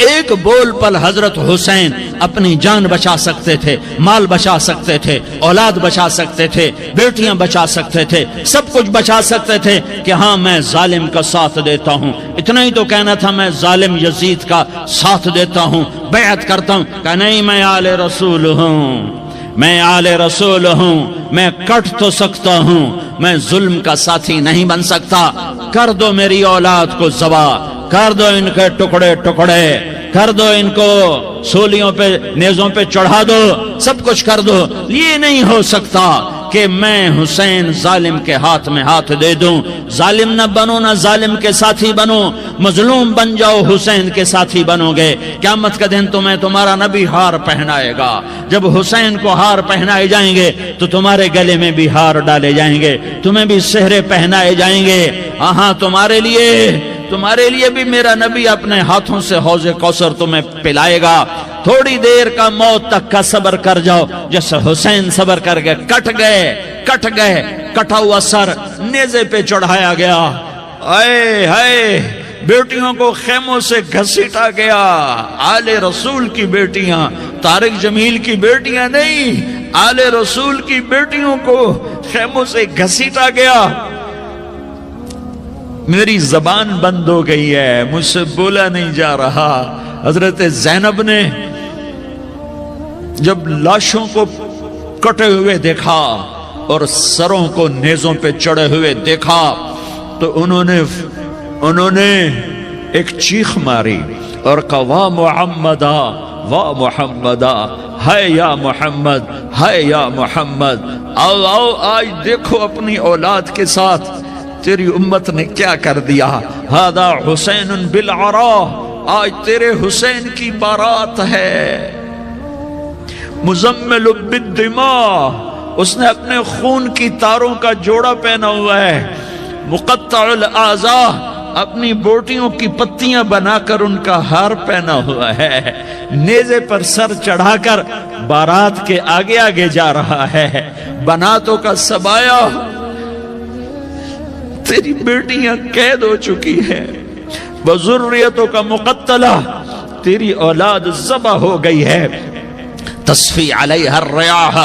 ایک بول پر حضرت حسین اپنی جان بچا سکتے تھے، مال بچا سکتے تھے، اولاد بچا سکتے تھے، بیٹیاں بچا سکتے تھے، سب کچھ بچا سکتے تھے کہ ہاں میں ظالم کا ساتھ دیتا ہوں۔ اتنا ہی تو کہنا تھا میں ظالم یزید کا ساتھ دیتا ہوں، بیعت کرتا ہوں، کہ نہیں میں آل رسول ہوں، میں آل رسول ہوں، میں کٹ تو سکتا ہوں، میں ظلم کا ساتھی نہیں بن سکتا۔ کر دو میری اولاد کو ذبح، کر دو ان کے ٹکڑے ٹکڑے، کر دو ان کو سولیوں پہ نیزوں پہ چڑھا دو، سب کچھ کر دو۔ یہ نہیں ہو سکتا کہ میں حسین ظالم کے ہاتھ میں ہاتھ دے دوں۔ ظالم نہ بنو، نہ ظالم کے ساتھی بنو، مظلوم بن جاؤ، حسین کے ساتھی بنو گے۔ قیامت کا دن تمہیں تمہارا نبی ہار پہنائے گا۔ جب حسین کو ہار پہنائے جائیں گے تو تمہارے گلے میں بھی ہار ڈالے جائیں گے، تمہیں بھی سہرے پہنائے جائیں گے۔ ہاں تمہارے لیے تمہارے لیے بھی میرا نبی اپنے ہاتھوں سے حوض کوثر تمہیں پلائے گا، تھوڑی دیر کا موت تک کا صبر کر جاؤ، جیسے حسین صبر کر گئے، کٹ گئے، کٹا ہوا سر نیزے پہ چڑھایا گیا، اے ہائے بیٹیوں کو خیموں سے گھسیٹا گیا، آل رسول کی بیٹیاں، طارق جمیل کی بیٹیاں نہیں، آل رسول کی بیٹیوں کو خیموں سے گھسیٹا گیا۔ میری زبان بند ہو گئی ہے، مجھ سے بولا نہیں جا رہا۔ حضرت زینب نے جب لاشوں کو کٹے ہوئے دیکھا اور سروں کو نیزوں پہ چڑھے ہوئے دیکھا تو انہوں نے ایک چیخ ماری اور کہا واہ محمدہ، واہ محمدہ، ہے یا محمد، ہے یا محمد، آؤ آؤ آج دیکھو اپنی اولاد کے ساتھ تیری امت نے کیا کر دیا۔ ہذا حسین بالعراء، آج تیرے حسین کی بارات ہے۔ مزمل بالدماء، اس نے اپنے خون کی تاروں کا جوڑا پہنا ہوا ہے۔ مقطع الاعضاء، اپنی بوٹیوں کی پتیاں بنا کر ان کا ہار پہنا ہوا ہے، نیزے پر سر چڑھا کر بارات کے آگے آگے جا رہا ہے۔ بناتوں کا سبایا، تیری بیٹیاں قید ہو چکی ہیں، وذریتوں کا مقتلہ، تیری اولاد ذبح ہو گئی ہے۔ تصفی علیہ الریاح،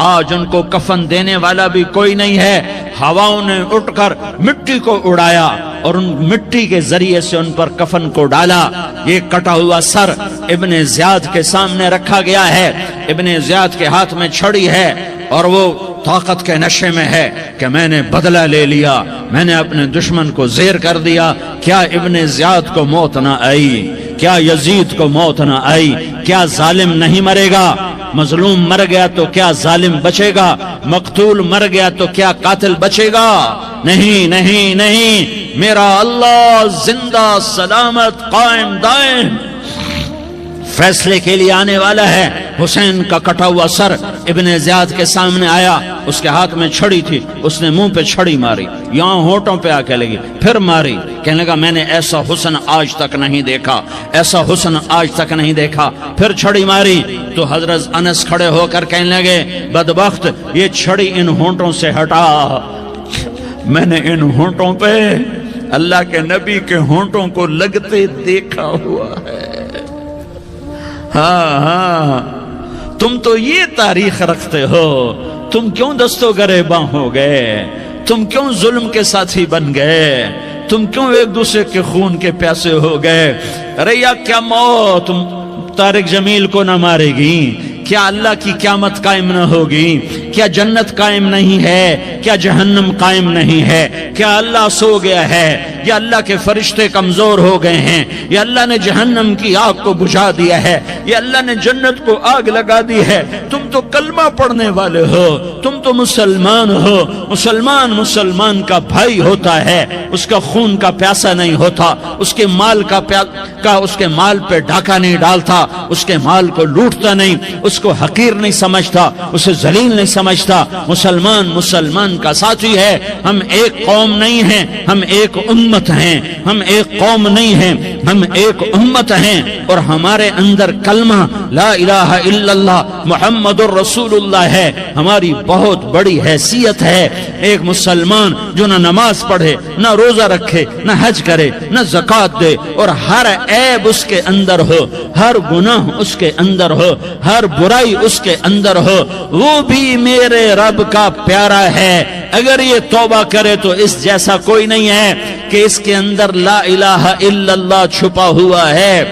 آج ان کو کفن دینے والا بھی کوئی نہیں ہے۔ ہواؤں نے اٹھ کر مٹی کو اڑایا اور ان مٹی کے ذریعے سے ان پر کفن کو ڈالا۔ یہ کٹا ہوا سر ابن زیاد کے سامنے رکھا گیا ہے، ابن زیاد کے ہاتھ میں چھڑی ہے اور وہ طاقت کے نشے میں ہے کہ میں نے بدلہ لے لیا، میں نے اپنے دشمن کو زیر کر دیا۔ کیا ابن زیاد کو موت نہ آئی؟ کیا یزید کو موت نہ آئی؟ کیا ظالم نہیں مرے گا؟ مظلوم مر گیا تو کیا ظالم بچے گا؟ مقتول مر گیا تو کیا قاتل بچے گا؟ نہیں نہیں نہیں، میرا اللہ زندہ سلامت قائم دائم فیصلے کے لیے آنے والا ہے۔ حسین کا کٹا ہوا سر ابن زیاد کے سامنے آیا، اس کے ہاتھ میں چھڑی تھی، اس نے منہ پہ چھڑی ماری، یہاں ہونٹوں پہ آ کے لگی، پھر ماری، کہنے لگا میں نے ایسا حسن آج تک نہیں دیکھا، ایسا حسن آج تک نہیں دیکھا، پھر چھڑی ماری تو حضرت انس کھڑے ہو کر کہنے لگے بدبخت یہ چھڑی ان ہونٹوں سے ہٹا، میں نے ان ہونٹوں پہ اللہ کے نبی کے ہونٹوں کو لگتے دیکھا ہوا ہے۔ ہاں تم تو یہ تاریخ رکھتے ہو، تم کیوں دست و گریباں ہو گئے؟ تم کیوں ظلم کے ساتھی بن گئے؟ تم کیوں ایک دوسرے کے خون کے پیاسے ہو گئے؟ ارے یا کیا موت طارق جمیل کو نہ مارے گی؟ کیا اللہ کی قیامت قائم نہ ہوگی؟ کیا جنت قائم نہیں ہے؟ کیا جہنم قائم نہیں ہے؟ کیا اللہ سو گیا ہے؟ یا اللہ کے فرشتے کمزور ہو گئے ہیں؟ یا اللہ نے جہنم کی آگ کو بجھا دیا ہے؟ یا اللہ نے جنت کو آگ لگا دی ہے؟ تم تو کلمہ پڑھنے والے ہو، تم تو مسلمان ہو۔ مسلمان کا بھائی ہوتا ہے، اس کا خون کا پیاسا نہیں ہوتا، اس کے مال اس کے مال پہ ڈاکہ نہیں ڈالتا، اس کے مال کو لوٹتا نہیں، اس کو حقیر نہیں سمجھتا، اسے ذلیل نہیں سمجھتا۔ مسلمان کا ساتھی ہے۔ ہم ایک قوم نہیں ہیں، ہم ایک امت ہیں، ہم ایک قوم نہیں ہیں، ہم ایک امت ہیں، اور ہمارے اندر کلمہ لا الہ الا اللہ محمد الرسول اللہ ہے، ہماری بہت بڑی حیثیت ہے۔ ایک مسلمان جو نہ نماز پڑھے، نہ روزہ رکھے، نہ حج کرے، نہ زکوٰۃ دے، اور ہر عیب اس کے اندر ہو، ہر گناہ اس کے اندر ہو، ہر برائی اس کے اندر ہو، وہ بھی میرے رب کا پیارا ہے۔ اگر یہ توبہ کرے تو اس جیسا کوئی نہیں ہے کہ اس کے اندر لا الہ الا اللہ چھپا ہوا ہے۔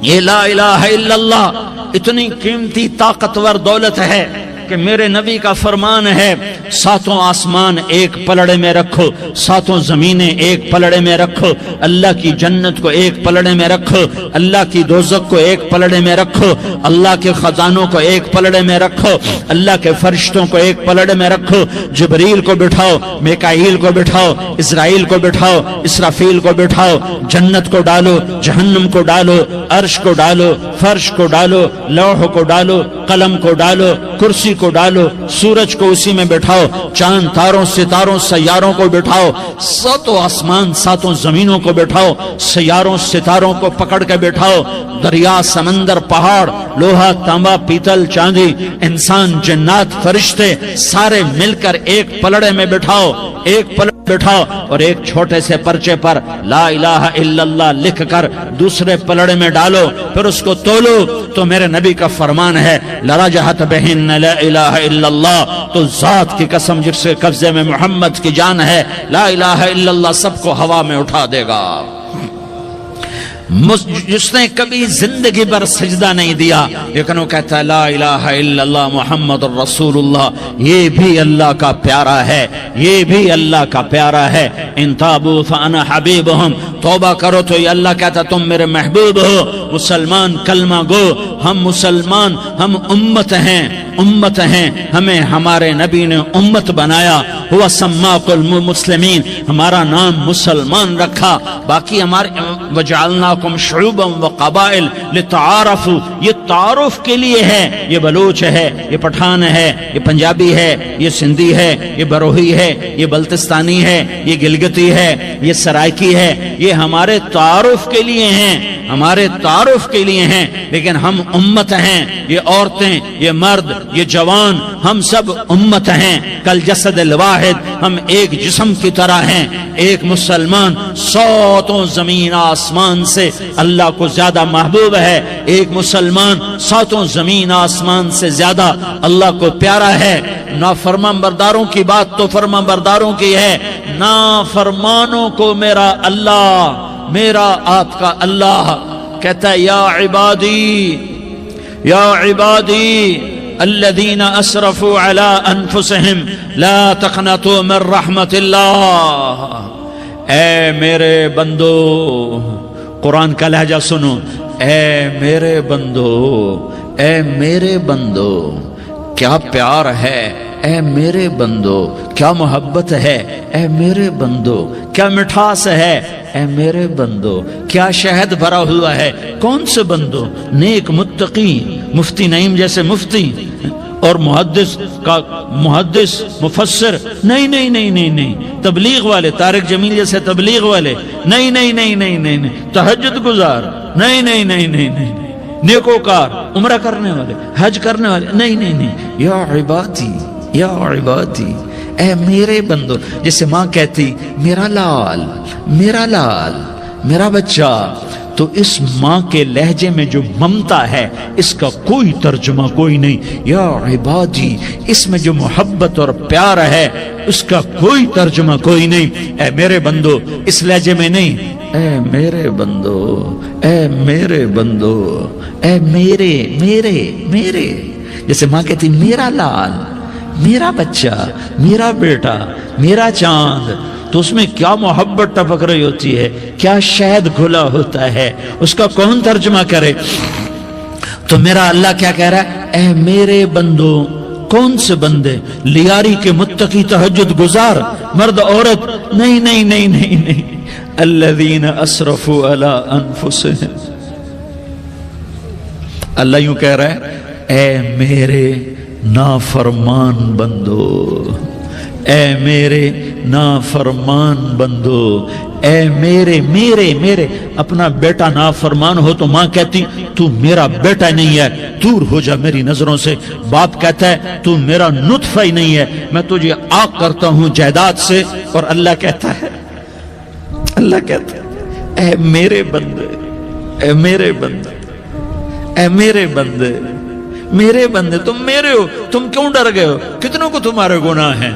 یہ لا الہ الا اللہ اتنی قیمتی طاقتور دولت ہے کہ میرے نبی کا فرمان ہے، ساتوں آسمان ایک پلڑے میں رکھو، ساتوں زمینیں ایک پلڑے میں رکھو، اللہ کی جنت کو ایک پلڑے میں رکھو، اللہ کی دوزخ کو ایک پلڑے میں رکھو، اللہ کے خزانوں کو ایک پلڑے میں رکھو، اللہ کے فرشتوں کو ایک پلڑے میں رکھو، جبریل کو بٹھاؤ، میکائیل کو بٹھاؤ، اسرائیل کو بٹھاؤ، اسرافیل کو بٹھاؤ، جنت کو ڈالو، جہنم کو ڈالو، عرش کو ڈالو، فرش کو ڈالو، لوح کو ڈالو، قلم کو ڈالو، کرسی کو ڈالو، سورج کو اسی میں بٹھاؤ، چاند تاروں ستاروں سیاروں کو بٹھاؤ، ساتوں آسمان ساتوں زمینوں کو بٹھاؤ، سیاروں ستاروں کو پکڑ کے بٹھاؤ، دریا سمندر پہاڑ لوہا تانبا پیتل چاندی انسان جنات فرشتے سارے مل کر ایک پلڑے میں بٹھاؤ، ایک پلڑے بٹھاؤ اور ایک چھوٹے سے پرچے پر لا الہ الا اللہ لکھ کر دوسرے پلڑے میں ڈالو، پھر اس کو تولو تو میرے نبی کا فرمان ہے لرجحت بہن لا الہ الا اللہ، تو ذات کی قسم جس کے قبضے میں محمد کی جان ہے لا الہ الا اللہ سب کو ہوا میں اٹھا دے گا۔ جس نے کبھی زندگی پر سجدہ نہیں دیا لیکن وہ کہتا ہے لا الہ الا اللہ محمد الرسول اللہ، یہ بھی اللہ کا پیارا ہے، یہ بھی اللہ کا پیارا ہے۔ ان تابوا فانا حبیبہم، توبہ کرو تو یہ اللہ کہتا تم میرے محبوب ہو۔ مسلمان کلمہ گو، ہم مسلمان، ہم امت ہیں، ہمیں ہمارے نبی نے امت بنایا، ہوا سماکم المسلمین، ہمارا نام مسلمان رکھا، باقی ہمارے وجعلناکم شعوبا وقبائل لتعارفوا، یہ تعارف کے لیے ہے، یہ بلوچ ہے، یہ پٹھان ہے، یہ پنجابی ہے، یہ سندھی ہے، یہ بروہی ہے، یہ بلتستانی ہے، یہ گلگتی ہے، یہ سرائکی ہے، یہ ہمارے تعارف کے لیے ہیں، ہمارے تعارف کے لیے ہیں، لیکن ہم امت ہیں، یہ عورتیں، یہ مرد، یہ جوان، ہم سب امت ہیں، کل جسد الواحد، ہم ایک جسم کی طرح ہیں۔ ایک مسلمان ساتوں زمین آسمان سے اللہ کو زیادہ محبوب ہے، ایک مسلمان ساتوں زمین آسمان سے زیادہ اللہ کو پیارا ہے۔ نافرمان برداروں کی بات تو فرمان برداروں کی ہے، نافرمانوں کو میرا اللہ، میرا آپ کا اللہ کہتا ہے یا عبادی الذین اسرفوا علی انفسہم لا تقنطوا من رحمت اللہ، اے میرے بندو، قرآن کا لہجہ سنو، اے میرے بندو، اے میرے بندو، کیا پیار ہے، اے میرے بندو، کیا محبت ہے، اے میرے بندو، کیا مٹھاس ہے، اے میرے بندو، کیا شہد بھرا ہوا ہے۔ کون سے بندو؟ نیک متقی، مفتی نعیم جیسے مفتی اور محدث مفسر، نہیں نہیں نہیں نہیں نہیں، تبلیغ والے طارق جمیل جیسے تبلیغ والے، نہیں نہیں نہیں نہیں نہیں، تہجد گزار، نہیں نہیں نہیں نہیں نہیں، نیکوکار، عمرہ کرنے والے، حج کرنے والے، نہیں نہیں نہیں، یا عبادی، یا عبادی، اے میرے بندو، جیسے ماں کہتی میرا لال، میرا لال، میرا بچہ، تو اس ماں کے لہجے میں جو ممتا ہے اس کا کوئی ترجمہ کوئی نہیں۔ یا عبادی، اس میں جو محبت اور پیار ہے اس کا کوئی ترجمہ کوئی نہیں۔ اے میرے بندو، اس لہجے میں نہیں، اے میرے بندو، اے میرے بندو، اے میرے میرے میرے، جیسے ماں کہتی میرا لال، میرا بچہ، میرا بیٹا، میرا چاند، تو اس میں کیا محبت ٹپک رہی ہوتی ہے، کیا شہد گھلا ہوتا ہے، اس کا کون ترجمہ کرے؟ تو میرا اللہ کیا کہہ رہا ہے؟ اے میرے بندو، کون سے بندے؟ لیاری کے متقی تہجد گزار، مرد عورت، نہیں نہیں نہیں نہیں نہیں، الذین اسرفوا علی انفسہم، اللہ یوں کہہ رہا ہے اے میرے نافرمان بندو، اے میرے نافرمان بندو، اے میرے میرے میرے، اپنا بیٹا نافرمان ہو تو ماں کہتی تو میرا بیٹا نہیں ہے، دور ہو جا میری نظروں سے۔ باپ کہتا ہے تو میرا نطفہ ہی نہیں ہے، میں تجھے عاق کرتا ہوں جائیداد سے، اور اللہ کہتا ہے، اللہ کہتا ہے اے میرے بندے، اے میرے بندے، اے میرے بندے، میرے بندے، تم میرے ہو، تم کیوں ڈر گئے ہو؟ کتنوں کو تمہارے گناہ ہیں؟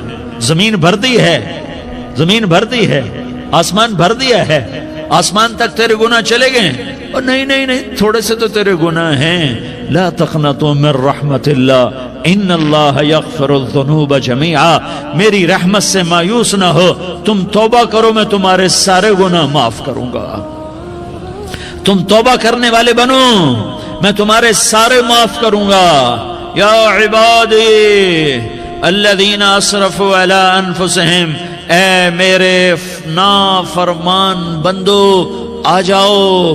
زمین بھر دی ہے، زمین بھر دی ہے، آسمان بھر دیا ہے، آسمان تک تیرے گناہ چلے گئے، اور نہیں نہیں نہیں، تھوڑے سے تو تیرے گناہ ہیں۔ لا تقنطوا من رحمت اللہ ان اللہ یغفر الذنوب جميعا، میری رحمت سے مایوس نہ ہو، تم توبہ کرو میں تمہارے سارے گناہ معاف کروں گا، تم توبہ کرنے والے بنو میں تمہارے سارے معاف کروں گا۔ یا عبادی الذین اسرفوا علی انفسہم، اے میرے نافرمان بندو، آ جاؤ،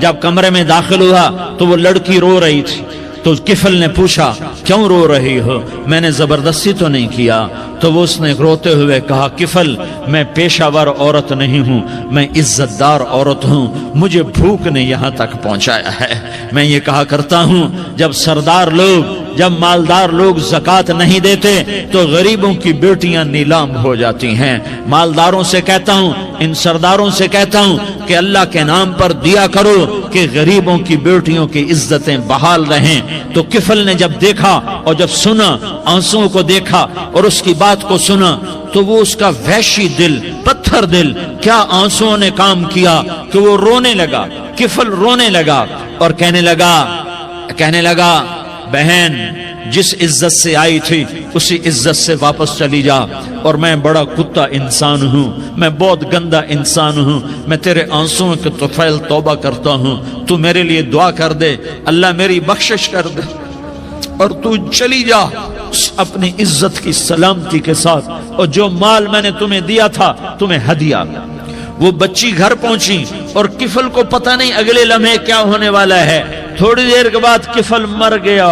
جب کمرے میں داخل ہوا تو وہ لڑکی رو رہی تھی، تو کفل نے پوچھا کیوں رو رہی ہو؟ میں نے زبردستی تو نہیں کیا۔ تو وہ اس نے روتے ہوئے کہا کفل میں پیشہ ور عورت نہیں ہوں، میں عزت دار عورت ہوں، مجھے بھوک نے یہاں تک پہنچایا ہے۔ میں یہ کہا کرتا ہوں جب سردار لوگ، جب مالدار لوگ زکوٰۃ نہیں دیتے تو غریبوں کی بیٹیاں نیلام ہو جاتی ہیں۔ مالداروں سے کہتا ہوں، ان سرداروں سے کہتا ہوں کہ اللہ کے نام پر دیا کرو کہ غریبوں کی بیٹیوں کی عزتیں بحال رہیں۔ تو کفل نے جب دیکھا اور جب سنا، آنسوؤں کو دیکھا اور اس کی بات کو سنا، تو وہ اس کا وحشی دل، پتھر دل، کیا آنسوؤں نے کام کیا کہ وہ رونے لگا۔ کفل رونے لگا اور کہنے لگا بہن جس عزت سے آئی تھی اسی عزت سے واپس چلی جا، اور میں بڑا کتا انسان ہوں، میں بہت گندا انسان ہوں، میں تیرے آنسوؤں کے طفیل توبہ کرتا ہوں، تو میرے لیے دعا کر دے، اللہ میری بخشش کر دے، اور تو چلی جا اپنی عزت کی سلامتی کے ساتھ، اور جو مال میں نے تمہیں دیا تھا تمہیں ہدیہ۔ وہ بچی گھر پہنچی اور کفل کو پتہ نہیں اگلے لمحے کیا ہونے والا ہے۔ تھوڑی دیر کے بعد کفل مر گیا،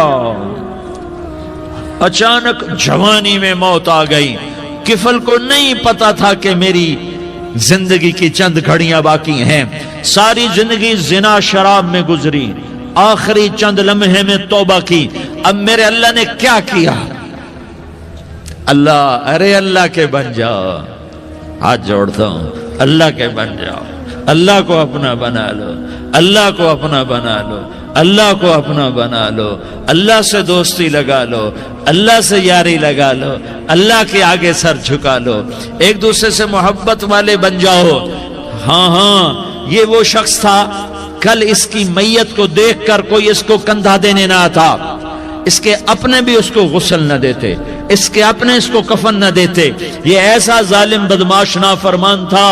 اچانک جوانی میں موت آ گئی۔ کفل کو نہیں پتا تھا کہ میری زندگی کی چند گھڑیاں باقی ہیں، ساری زندگی زنا شراب میں گزری، آخری چند لمحے میں توبہ کی۔ اب میرے اللہ نے کیا کیا؟ اللہ کے بن جاؤ، ہاتھ جوڑتا ہوں، اللہ کے بن جاؤ، اللہ کو اپنا بنا لو، اللہ کو اپنا بنا لو، اللہ کو اپنا بنا لو، اللہ سے دوستی لگا لو، اللہ سے یاری لگا لو، اللہ کے آگے سر جھکا لو، ایک دوسرے سے محبت والے بن جاؤ۔ ہاں یہ وہ شخص تھا، کل اس کی میت کو دیکھ کر کوئی اس کو کندھا دینے نہ آتا، اس کے اپنے بھی اس کو غسل نہ دیتے، اس کے اپنے اس کو کفن نہ دیتے، یہ ایسا ظالم بدماش نافرمان تھا۔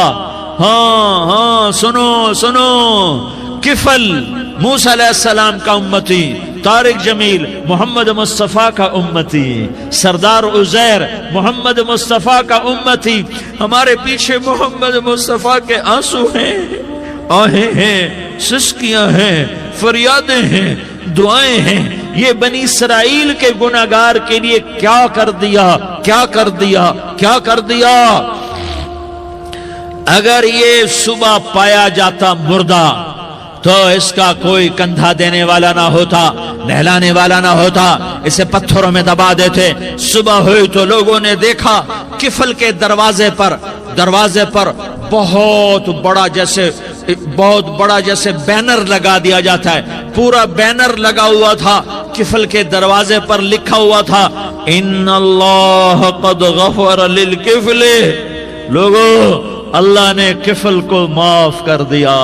ہاں سنو، کفل موسیٰ علیہ السلام کا امتی، طارق جمیل محمد مصطفیٰ کا امتی، سردار عزیر محمد مصطفیٰ کا امتی، ہمارے پیچھے محمد مصطفیٰ کے آنسو ہیں، آہیں ہیں، سسکیاں ہیں، فریادیں ہیں، دعائیں ہیں۔ یہ بنی اسرائیل کے گناہگار کے لیے کیا کر دیا۔ اگر یہ صبح پایا جاتا مردہ تو اس کا کوئی کندھا دینے والا نہ ہوتا، نہلانے والا نہ ہوتا، اسے پتھروں میں دبا دیتے۔ صبح ہوئی تو لوگوں نے دیکھا کفل کے دروازے پر بہت بڑا جیسے بینر لگا دیا جاتا ہے، پورا بینر لگا ہوا تھا، کفل کے دروازے پر لکھا ہوا تھا ان اللہ قد غفر للکفل، لوگوں اللہ نے کفل کو معاف کر دیا۔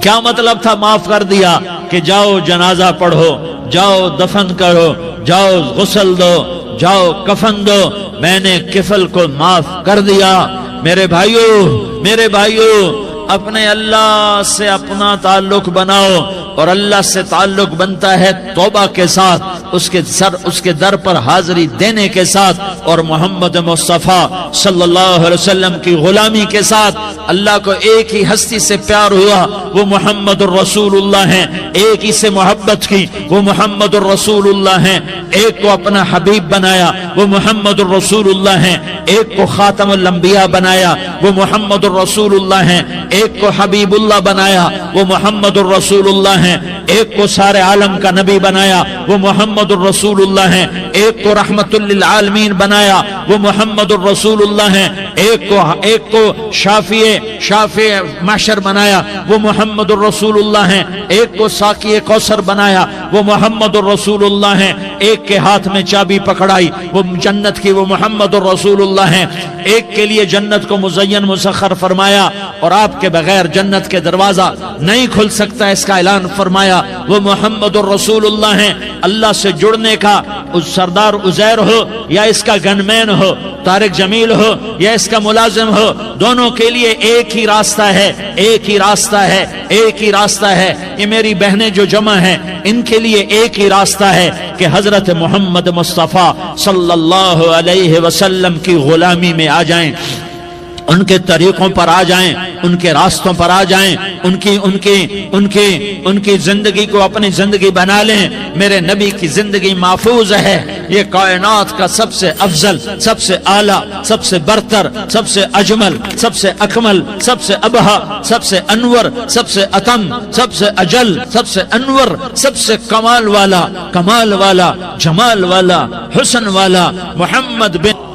کیا مطلب تھا معاف کر دیا؟ کہ جاؤ جنازہ پڑھو، جاؤ دفن کرو، جاؤ غسل دو، جاؤ کفن دو، میں نے کفل کو معاف کر دیا۔ میرے بھائیو اپنے اللہ سے اپنا تعلق بناؤ، اور اللہ سے تعلق بنتا ہے توبہ کے ساتھ، اس کے در پر حاضری دینے کے ساتھ، اور محمد مصطفیٰ صلی اللہ علیہ وسلم کی غلامی کے ساتھ۔ اللہ کو ایک ہی ہستی سے پیار ہوا، وہ محمد الرسول اللہ ہیں، ایک ہی سے محبت کی، وہ محمد الرسول اللہ ہیں، ایک کو اپنا حبیب بنایا، وہ محمد الرسول اللہ ہیں، ایک کو خاتم الانبیاء بنایا، وہ محمد الرسول اللہ ہیں، ایک کو حبیب اللہ بنایا، وہ محمد الرسول اللہ ہیں، ایک کو سارے عالم کا نبی بنایا، وہ محمد الرسول اللہ ہیں، ایک کو رحمت للعالمین بنایا، وہ محمد الرسول اللہ ہیں، ایک کو شافع محشر بنایا، وہ محمد الرسول اللہ ہیں، ایک کو ساقی کوثر بنایا، وہ محمد الرسول اللہ ہیں، ایک کے ہاتھ میں چابی پکڑائی وہ جنت کی، وہ محمد الرسول اللہ ہیں، ایک کے لیے جنت کو مزین مسخر فرمایا اور آپ کے بغیر جنت کے دروازہ نہیں کھل سکتا اس کا اعلان فرمایا، وہ محمد الرسول اللہ ہیں۔ اللہ سے جڑنے کا اس سردار عزیر ہو یا اس کا گنمین ہو، طارق جمیل ہو یا اس کا ملازم ہو، دونوں کے لیے ایک ہی راستہ ہے۔ یہ میری بہنیں جو جمع ہیں ان کے لیے ایک ہی راستہ ہے کہ حضرت محمد مصطفیٰ صلی اللہ علیہ وسلم کی غلامی میں آ جائیں، ان کے طریقوں پر آ جائیں، ان کے راستوں پر آ جائیں، ان کی زندگی کو اپنی زندگی بنا لیں۔ میرے نبی کی زندگی محفوظ ہے۔ یہ کائنات کا سب سے افضل، سب سے اعلیٰ، سب سے برتر، سب سے اجمل، سب سے اکمل، سب سے ابہا، سب سے انور، سب سے اتم، سب سے اجل، سب سے انور، سب سے کمال والا، جمال والا، حسن والا محمد بن،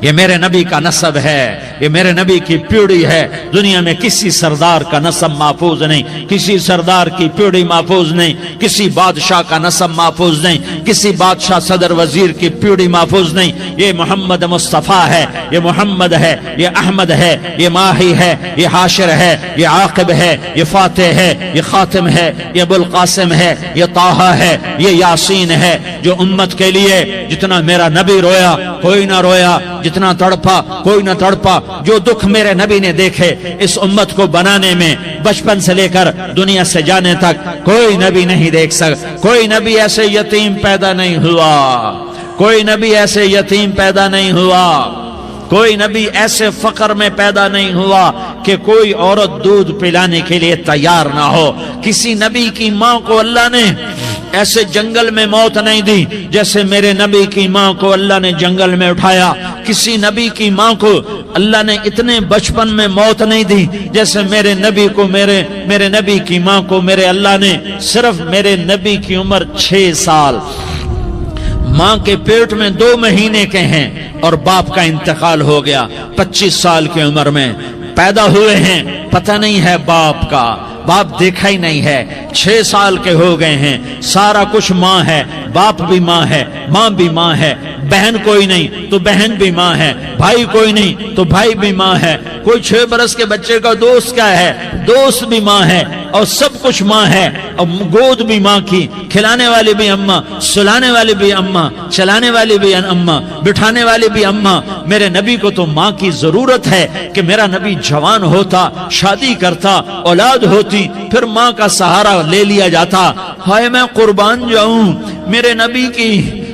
یہ میرے نبی کا نسب ہے، یہ میرے نبی کی پیڑھی ہے۔ دنیا میں کسی سردار کا نسب محفوظ نہیں، کسی سردار کی پیڑھی محفوظ نہیں، کسی بادشاہ کا نسب محفوظ نہیں، کسی بادشاہ صدر وزیر کی پیڑھی محفوظ نہیں۔ یہ محمد مصطفیٰ ہے، یہ محمد ہے، یہ احمد ہے، یہ ماہی ہے، یہ حاشر ہے، یہ عاقب ہے، یہ فاتح ہے، یہ خاتم ہے، یہ ابو القاسم ہے، یہ طٰہٰ ہے، یہ یاسین ہے۔ جو امت کے لیے جتنا میرا نبی رویا کوئی نہ رویا، جتنا تڑپا کوئی نہ تڑپا، جو دکھ میرے نبی نے دیکھے اس امت کو بنانے میں، بچپن سے لے کر دنیا سے جانے تک کوئی نبی نہیں دیکھ سکتا۔ کوئی نبی ایسے یتیم پیدا نہیں ہوا، کوئی نبی ایسے یتیم پیدا نہیں ہوا، کوئی نبی ایسے فقر میں پیدا نہیں ہوا کہ کوئی عورت دودھ پلانے کے لیے تیار نہ ہو۔ کسی نبی کی ماں کو اللہ نے ایسے جنگل میں موت نہیں دی جیسے میرے نبی کی ماں کو اللہ نے جنگل میں اٹھایا۔ کسی نبی کی ماں کو اللہ نے اتنے بچپن میں موت نہیں دی جیسے میرے نبی کو، میرے نبی کی ماں کو میرے اللہ نے صرف میرے نبی کی عمر 6 سال، ماں کے پیٹ میں 2 مہینے کے ہیں اور باپ کا انتقال ہو گیا 25 سال کی عمر میں پیدا ہوئے ہیں، پتہ نہیں ہے باپ کا، باپ دیکھا ہی نہیں ہے، 6 سال کے ہو گئے ہیں، سارا کچھ ماں ہے، باپ بھی ماں ہے، ماں بھی ماں ہے، بہن کوئی نہیں تو بہن بھی ماں ہے، بھائی کوئی نہیں تو بھائی بھی ماں ہے، کوئی 6 برس کے بچے کا دوست کیا ہے، دوست بھی ماں ہے، اور سب کچھ ماں ہے، اور گود بھی ماں کی، کھلانے والی بھی اماں، سلانے والی بھی اماں، چلانے والی بھی اماں، بٹھانے والی بھی اماں۔ میرے نبی کو تو ماں کی ضرورت ہے کہ میرا نبی جوان ہوتا، شادی کرتا، اولاد ہوتی، پھر ماں کا سہارا لے لیا جاتا۔ ہائے میں قربان جاؤں، میرے نبی کی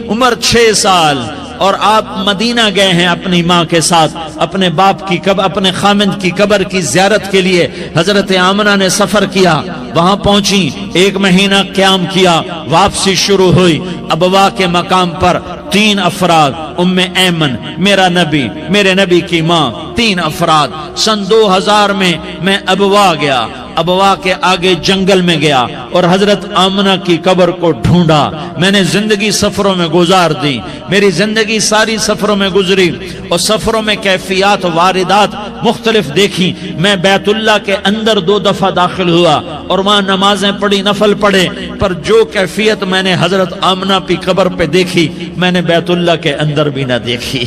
عمر 6 سال اور آپ مدینہ گئے ہیں اپنی ماں کے ساتھ، اپنے باپ کی اپنے خامند کی قبر کی زیارت کے لیے حضرت آمنہ نے سفر کیا، وہاں پہنچی، 1 مہینہ قیام کیا، واپسی شروع ہوئی۔ ابوا کے مقام پر 3 افراد، ام ایمن، میرا نبی، میرے نبی کی ماں، 3 افراد۔ سن 2000 میں ابوا گیا، ابوا کے آگے جنگل میں گیا اور حضرت آمنہ کی قبر کو ڈھونڈا۔ میں نے زندگی سفروں میں گزار دی، میری زندگی ساری سفروں میں گزری، اور سفروں میں کیفیات واردات مختلف دیکھی۔ میں بیت اللہ کے اندر 2 دفعہ داخل ہوا اور وہاں نمازیں پڑھی، نفل پڑھے، پر جو کیفیت میں نے حضرت آمنہ کی قبر پہ دیکھی میں نے بیت اللہ کے اندر بھی نہ دیکھی،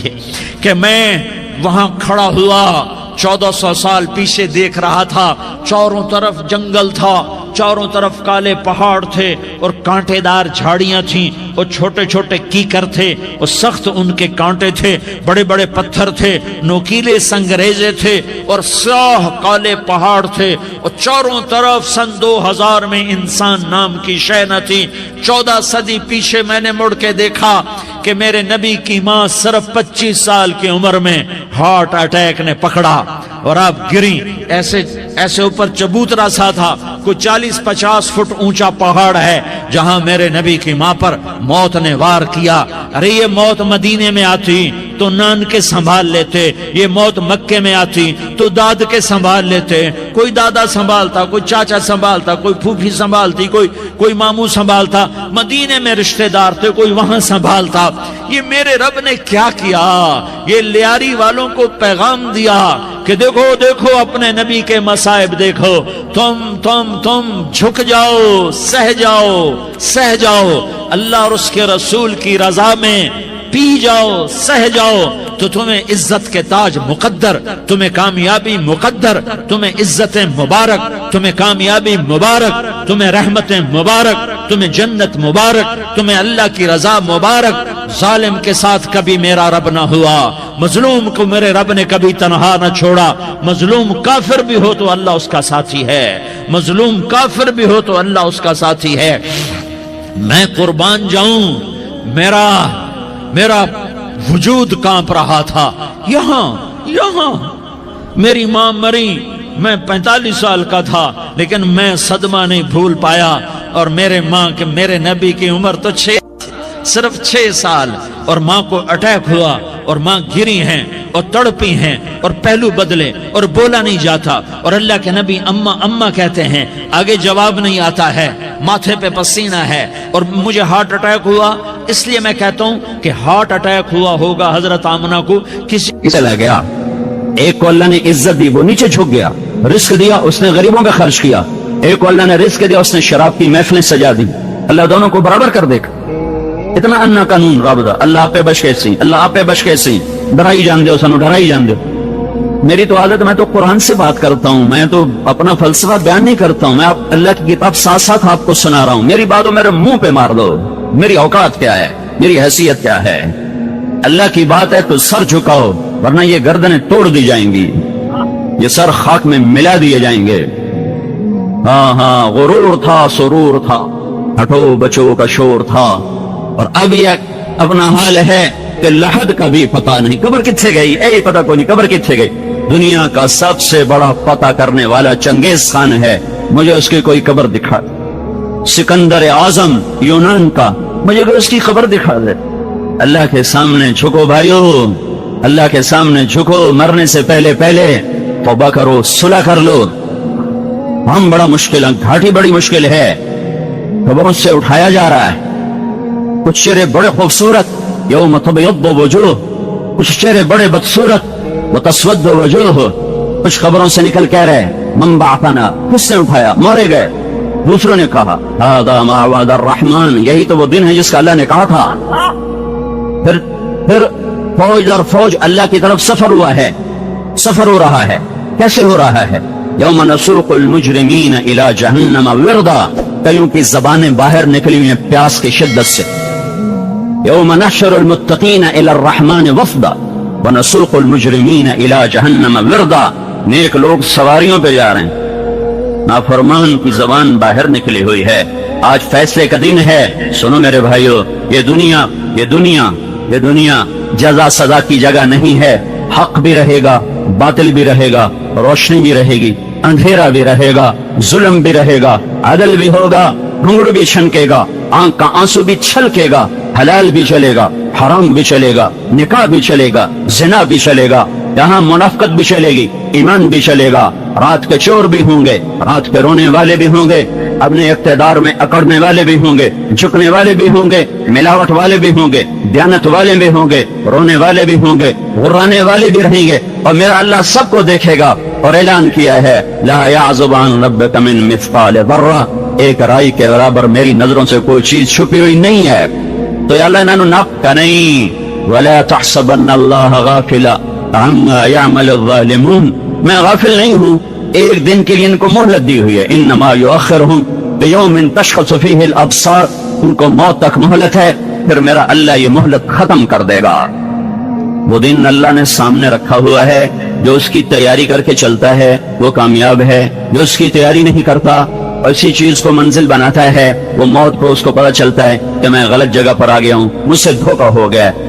کہ میں وہاں کھڑا ہوا 1400 سال پیچھے دیکھ رہا تھا، چاروں طرف جنگل تھا، چاروں طرف کالے پہاڑ تھے اور کانٹے دار جھاڑیاں تھیں اور چھوٹے چھوٹے کیکر تھے اور سخت ان کے کانٹے تھے، بڑے بڑے پتھر تھے، نوکیلے سنگریزے تھے اور سیاہ کالے پہاڑ تھے، اور چاروں طرف سن 2000 میں انسان نام کی شے نہ تھی۔ 14 صدی پیچھے میں نے مڑ کے دیکھا کہ میرے نبی کی ماں صرف 25 سال کی عمر میں ہارٹ اٹیک نے پکڑا اور آپ گری، ایسے اوپر چبوترا سا تھا، کوئی 40-50 فٹ اونچا پہاڑ ہے جہاں میرے نبی کی ماں پر موت نے وار کیا۔ ارے یہ موت مدینے میں آتی تو نان کے سنبھال لیتے، یہ موت مکے میں آتی تو داد کے سنبھال لیتے، کوئی دادا سنبھالتا، کوئی چاچا سنبھالتا، کوئی پھوپھی سنبھالتی، کوئی ماموں سنبھالتا، مدینے میں رشتہ دار تھے، کوئی وہاں سنبھالتا۔ یہ میرے رب نے کیا کیا؟ یہ لیاری والوں کو پیغام دیا کہ دیکھو دیکھو اپنے نبی کے مصائب دیکھو، تم جھک جاؤ، سہ جاؤ، اللہ اور اس کے رسول کی رضا میں پی جاؤ، سہ جاؤ، تو تمہیں عزت کے تاج مقدر، تمہیں کامیابی مقدر، تمہیں عزت مبارک، تمہیں کامیابی مبارک، تمہیں رحمت مبارک، تمہیں جنت مبارک، تمہیں اللہ کی رضا مبارک۔ ظالم کے ساتھ کبھی میرا رب نہ ہوا، مظلوم کو میرے رب نے کبھی تنہا نہ چھوڑا۔ مظلوم کافر بھی ہو تو اللہ اس کا ساتھی ہے، مظلوم کافر بھی ہو تو اللہ اس کا ساتھی ہے۔ میں قربان جاؤں، میرا وجود کانپ رہا تھا۔ یہاں میری ماں مری، میں 45 سال کا تھا، لیکن میں صدمہ نہیں بھول پایا، اور میرے نبی کی عمر تو صرف 6 سال، اور ماں کو اٹیک ہوا، اور ماں گری ہیں اور تڑپی ہیں اور پہلو بدلے اور بولا نہیں جاتا، اور اللہ کے نبی اماں اماں کہتے ہیں، آگے جواب نہیں آتا ہے، ماتھے پہ پسینہ ہے، اور مجھے ہارٹ اٹیک ہوا۔ اس لیے میں کہتا ہوں کہ ہارٹ اٹیک ہوا ہوگا حضرت آمنہ کو، کسی چلا گیا، ایک کو اللہ نے عزت دی، وہ نیچے جھک گیا، رزق دیا، اس نے غریبوں کا خرچ کیا، ایک کو اللہ نے رزق دیا، اس نے شراب کی محفلیں سجا دی۔ اللہ دونوں کو برابر کر دے گا۔ اتنا انا قانون رابطہ، اللہ آپ پہ بچ کیسی، اللہ آپ پہ بچ کیسی، ڈرائی جان دے سانو، ڈرائی جان دے۔ میری تو عادت، میں تو قرآن سے بات کرتا ہوں، میں تو اپنا فلسفہ بیان نہیں کرتا ہوں، میں اللہ کی کتاب ساتھ ساتھ آپ کو سنا رہا ہوں۔ میری باتوں میرے منہ پہ مار دو، میری اوقات کیا ہے، میری حیثیت کیا ہے۔ اللہ کی بات ہے تو سر جھکاؤ، ورنہ یہ گردنیں توڑ دی جائیں گی، یہ سر خاک میں ملا دیے جائیں گے۔ ہاں ہاں، غرور تھا، سرور تھا، ہٹو بچوں کا شور تھا، اور اب یہ اپنا حال ہے کہ لحد کا بھی پتہ نہیں، قبر کتھے گئی، اے پتہ کوئی نہیں، قبر کتھے گئی۔ دنیا کا سب سے بڑا پتہ کرنے والا چنگیز خان ہے، مجھے اس کی کوئی قبر دکھا دے۔ سکندر اعظم یونان کا، مجھے اس کی خبر دکھا دے۔ اللہ کے سامنے جھکو بھائیو، اللہ کے سامنے جھکو، مرنے سے پہلے توبہ کرو، صلح کر لو۔ ہم بڑا مشکل ہے، گھاٹی بڑی مشکل ہے، قبروں سے اٹھایا جا رہا ہے۔ کچھ چہرے بڑے خوبصورت، یوم تبیض وجوہ، کچھ چہرے بڑے بدصورت، وتسود وجوہ، کچھ قبروں سے نکل کہہ رہے من بعثنا، کس نے اٹھایا، مارے گئے۔ دوسروں نے کہا ھذا ما وعد الرحمن، یہی تو وہ دن ہے جس کا اللہ نے کہا تھا۔ پھر فوج اور فوج اللہ کی طرف سفر ہوا ہے، سفر ہو رہا ہے۔ کیسے ہو رہا ہے؟ یوم نسوق المجرمین الی جہنم وردا، کئیوں کی زبانیں باہر نکلی ہوئی ہیں پیاس کی شدت سے۔ یوم نحشر المتقین الی الرحمن وفدا ونسوق المجرمین الی جہنم وردا، نیک لوگ سواریوں پہ جا رہے ہیں، نافرمان کی زبان باہر نکلی ہوئی ہے۔ آج فیصلے کا دن ہے، سنو میرے بھائیو، یہ دنیا جزا سزا کی جگہ نہیں ہے۔ حق بھی رہے گا، باطل بھی رہے گا، روشنی بھی رہے گی، اندھیرا بھی رہے گا، ظلم بھی رہے گا، عدل بھی ہوگا، گھنگڑ بھی چھنکے گا، آنکھ کا آنسو بھی چھلکے گا، حلال بھی چلے گا، حرام بھی چلے گا، نکاح بھی چلے گا، زنا بھی چلے گا، یہاں منافقت بھی چلے گی، ایمان بھی چلے گا۔ رات کے چور بھی ہوں گے، رات کے رونے والے بھی ہوں گے، اپنے اقتدار میں اکڑنے والے بھی ہوں گے، جھکنے والے بھی ہوں گے، ملاوٹ والے بھی ہوں گے، دیانت والے بھی ہوں گے، رونے والے بھی ہوں گے، غرانے والے بھی رہیں گے، اور میرا اللہ سب کو دیکھے گا۔ اور اعلان کیا ہے لا يعزب عن ربك من مثقال ذرہ، ایک رائی کے برابر میری نظروں سے کوئی چیز چھپی ہوئی نہیں ہے۔ تو یا اللہ انہوں ناپ کا نہیں، ولا تحسبن اللہ غافلا عما يعمل الظالمون، میں غافل نہیں ہوں، ایک دن کے لیے ان کو مہلت دی ہوئی ہے، انما یؤخرهم بیوم تشخص فیہ الابصار، ان کو موت تک مہلت ہے، پھر میرا اللہ یہ مہلت ختم کر دے گا۔ وہ دن اللہ نے سامنے رکھا ہوا ہے، جو اس کی تیاری کر کے چلتا ہے وہ کامیاب ہے، جو اس کی تیاری نہیں کرتا، ایسی چیز کو منزل بناتا ہے، وہ موت کو اس کو پتہ چلتا ہے کہ میں غلط جگہ پر آ گیا ہوں، مجھ سے دھوکہ ہو گیا ہے،